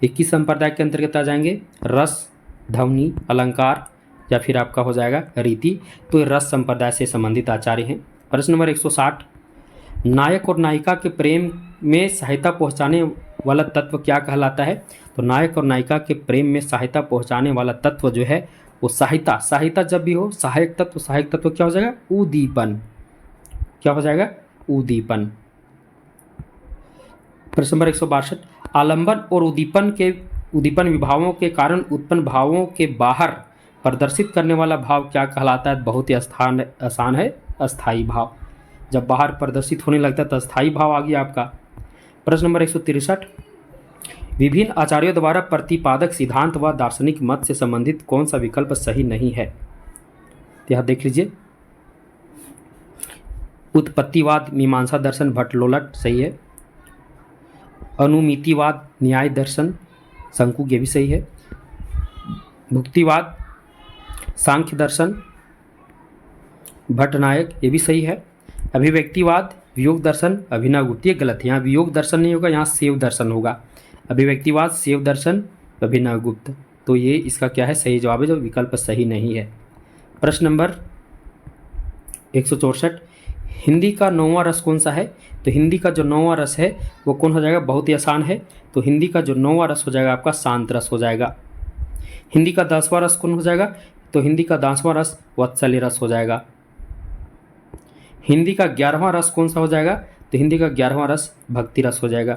ये किस संप्रदाय के अंतर्गत आ जाएंगे? रस, ध्वनि, अलंकार या फिर आपका हो जाएगा रीति। तो ये रस संप्रदाय से संबंधित आचार्य हैं। प्रश्न नंबर 160, नायक और नायिका के प्रेम में सहायता पहुंचाने वाला तत्व क्या कहलाता है? तो नायक और नायिका के प्रेम में सहायता पहुंचाने वाला तत्व जो है वो सहायता जब भी हो, सहायक तत्व क्या हो जाएगा? उद्दीपन। क्या हो जाएगा? उद्दीपन। प्रश्न नंबर 162, आलंबन और उद्दीपन विभावों के कारण उत्पन्न भावों के बाहर प्रदर्शित करने वाला भाव क्या कहलाता है? बहुत ही आसान है, अस्थाई भाव। जब बाहर प्रदर्शित होने लगता है तो अस्थाई भाव आ गया आपका। प्रश्न नंबर 163, विभिन्न आचार्यों द्वारा प्रतिपादक सिद्धांत व दार्शनिक मत से संबंधित कौन सा विकल्प सही नहीं है? तो यहाँ देख लीजिए, उत्पत्तिवाद मीमांसा दर्शन भट्टलोलट सही है। अनुमितिवाद न्याय दर्शन शंकु, ये भी सही है। भुक्तिवाद सांख्य दर्शन भट्टनायक, ये भी सही है। अभिव्यक्तिवाद वियोग दर्शन अभिनवगुप्त, ये गलत है। यहाँ वियोग दर्शन नहीं होगा, यहाँ शिव दर्शन होगा। अभिव्यक्तिवाद शिव दर्शन अभिनवगुप्त, तो ये इसका क्या है? सही जवाब है, जो विकल्प सही नहीं है। प्रश्न नंबर 164, हिंदी का 9वां रस कौन सा है? तो हिंदी का जो 9वां रस है वो कौन हो जाएगा? बहुत ही आसान है। तो हिंदी का जो 9वां रस हो जाएगा आपका शांत रस हो जाएगा। हिंदी का 10वां रस कौन हो जाएगा? तो हिंदी का 10वां रस वात्सल्य रस हो जाएगा। हिंदी का 11वां रस कौन सा हो जाएगा? तो हिंदी का 11वां रस भक्ति रस हो जाएगा।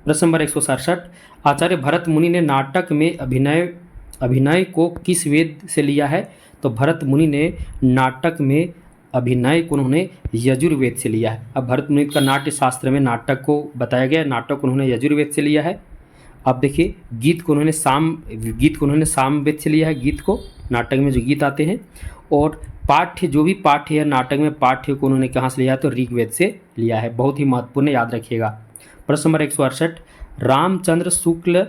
प्रश्न नंबर 167, आचार्य भरत मुनि ने नाटक में अभिनय को किस वेद से लिया है? तो भरत मुनि ने नाटक में अभिनय को उन्होंने यजुर्वेद से लिया है। अब भरत मुनि का नाट्य शास्त्र में नाटक को बताया गया, नाटक उन्होंने यजुर्वेद से लिया है। अब देखिए, गीत को उन्होंने सामवेद से लिया है, गीत को, नाटक में जो गीत आते हैं। और जो भी पाठ्य है नाटक में, पाठ्य को उन्होंने कहाँ से लिया है? तो ऋग्वेद से लिया है। बहुत ही महत्वपूर्ण, याद रखिएगा। प्रश्न नंबर 168, रामचंद्र शुक्ल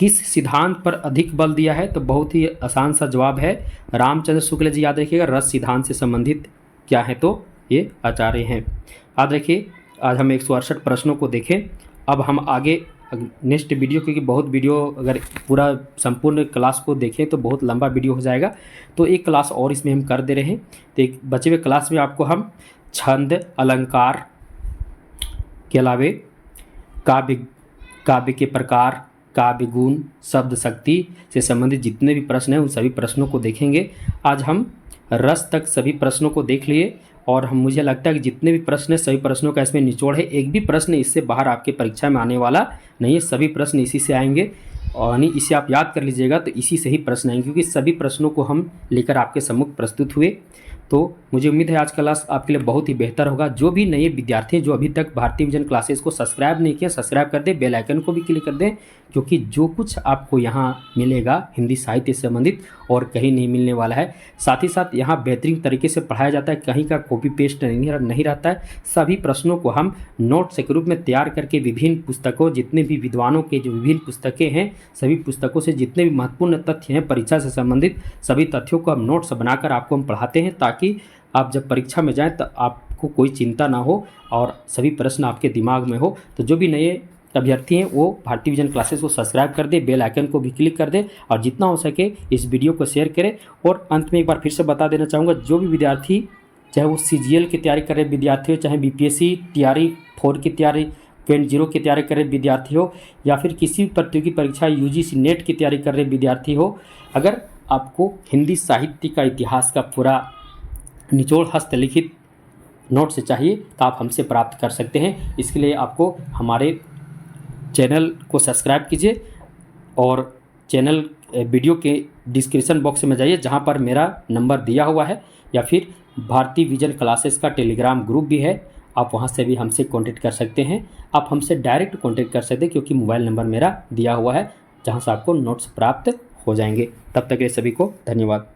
किस सिद्धांत पर अधिक बल दिया है? तो बहुत ही आसान सा जवाब है, रामचंद्र शुक्ल जी, याद रखिएगा। रस सिद्धांत से संबंधित क्या है? तो ये आचार्य हैं। याद रखिए, आज हम 168 प्रश्नों को देखें। अब हम आगे नेक्स्ट वीडियो, क्योंकि बहुत वीडियो अगर पूरा संपूर्ण क्लास को देखें तो बहुत लंबा वीडियो हो जाएगा, तो एक क्लास और इसमें हम कर दे रहे हैं। तो एक बचे हुए क्लास में आपको हम छंद, अलंकार के अलावे काव्य के प्रकार, काव्य गुण, शब्द शक्ति से संबंधित जितने भी प्रश्न हैं उन सभी प्रश्नों को देखेंगे। आज हम रस तक सभी प्रश्नों को देख लिए, और मुझे लगता है कि जितने भी प्रश्न हैं सभी प्रश्नों का इसमें निचोड़ है। एक भी प्रश्न इससे बाहर आपके परीक्षा में आने वाला नहीं है, सभी प्रश्न इसी से आएंगे। और नहीं, इसे आप याद कर लीजिएगा, तो इसी से ही प्रश्न आएंगे, क्योंकि सभी प्रश्नों को हम लेकर आपके सम्मुख प्रस्तुत हुए। तो मुझे उम्मीद है आज का क्लास आपके लिए बहुत ही बेहतर होगा। जो भी नए विद्यार्थी हैं जो अभी तक भारतीय विजन क्लासेस को सब्सक्राइब नहीं किया, सब्सक्राइब कर दें, बेल आइकन को भी क्लिक कर दें, क्योंकि जो कुछ आपको यहाँ मिलेगा हिंदी साहित्य से संबंधित और कहीं नहीं मिलने वाला है। साथ ही साथ यहाँ बेहतरीन तरीके से पढ़ाया जाता है, कहीं का कॉपी पेस्ट नहीं रहता है। सभी प्रश्नों को हम नोट्स के रूप में तैयार करके विभिन्न पुस्तकों, जितने भी विद्वानों के जो विभिन्न पुस्तकें हैं, सभी पुस्तकों से जितने भी महत्वपूर्ण तथ्य हैं परीक्षा से संबंधित, सभी तथ्यों को हम नोट्स बनाकर आपको हम पढ़ाते हैं, ताकि आप जब परीक्षा में जाएं तो आपको कोई चिंता ना हो और सभी प्रश्न आपके दिमाग में हो। तो जो भी नए अभ्यर्थी हैं वो भारतीय विजन क्लासेस को सब्सक्राइब कर दें, बेल आइकन को भी क्लिक कर दें, और जितना हो सके इस वीडियो को शेयर करें। और अंत में एक बार फिर से बता देना चाहूँगा, जो भी विद्यार्थी, चाहे वो CGL की तैयारी कर रहे विद्यार्थी हो, चाहे BPSC TRE 4 की तैयारी, पेंट 0 की तैयारी कर रहे विद्यार्थी हो, या फिर किसी प्रतियोगी परीक्षा UGC नेट की तैयारी कर रहे विद्यार्थी हो, अगर आपको हिंदी साहित्य का इतिहास का पूरा निचोड़ हस्तलिखित नोट से चाहिए तो आप हमसे प्राप्त कर सकते हैं। इसके लिए आपको हमारे चैनल को सब्सक्राइब कीजिए, और चैनल वीडियो के डिस्क्रिप्शन बॉक्स में जाइए, जहां पर मेरा नंबर दिया हुआ है, या फिर भारतीय विजन क्लासेस का टेलीग्राम ग्रुप भी है, आप वहां से भी हमसे कांटेक्ट कर सकते हैं। आप हमसे डायरेक्ट कांटेक्ट कर सकते हैं, क्योंकि मोबाइल नंबर मेरा दिया हुआ है, जहां से आपको नोट्स प्राप्त हो जाएंगे। तब तक के सभी को धन्यवाद।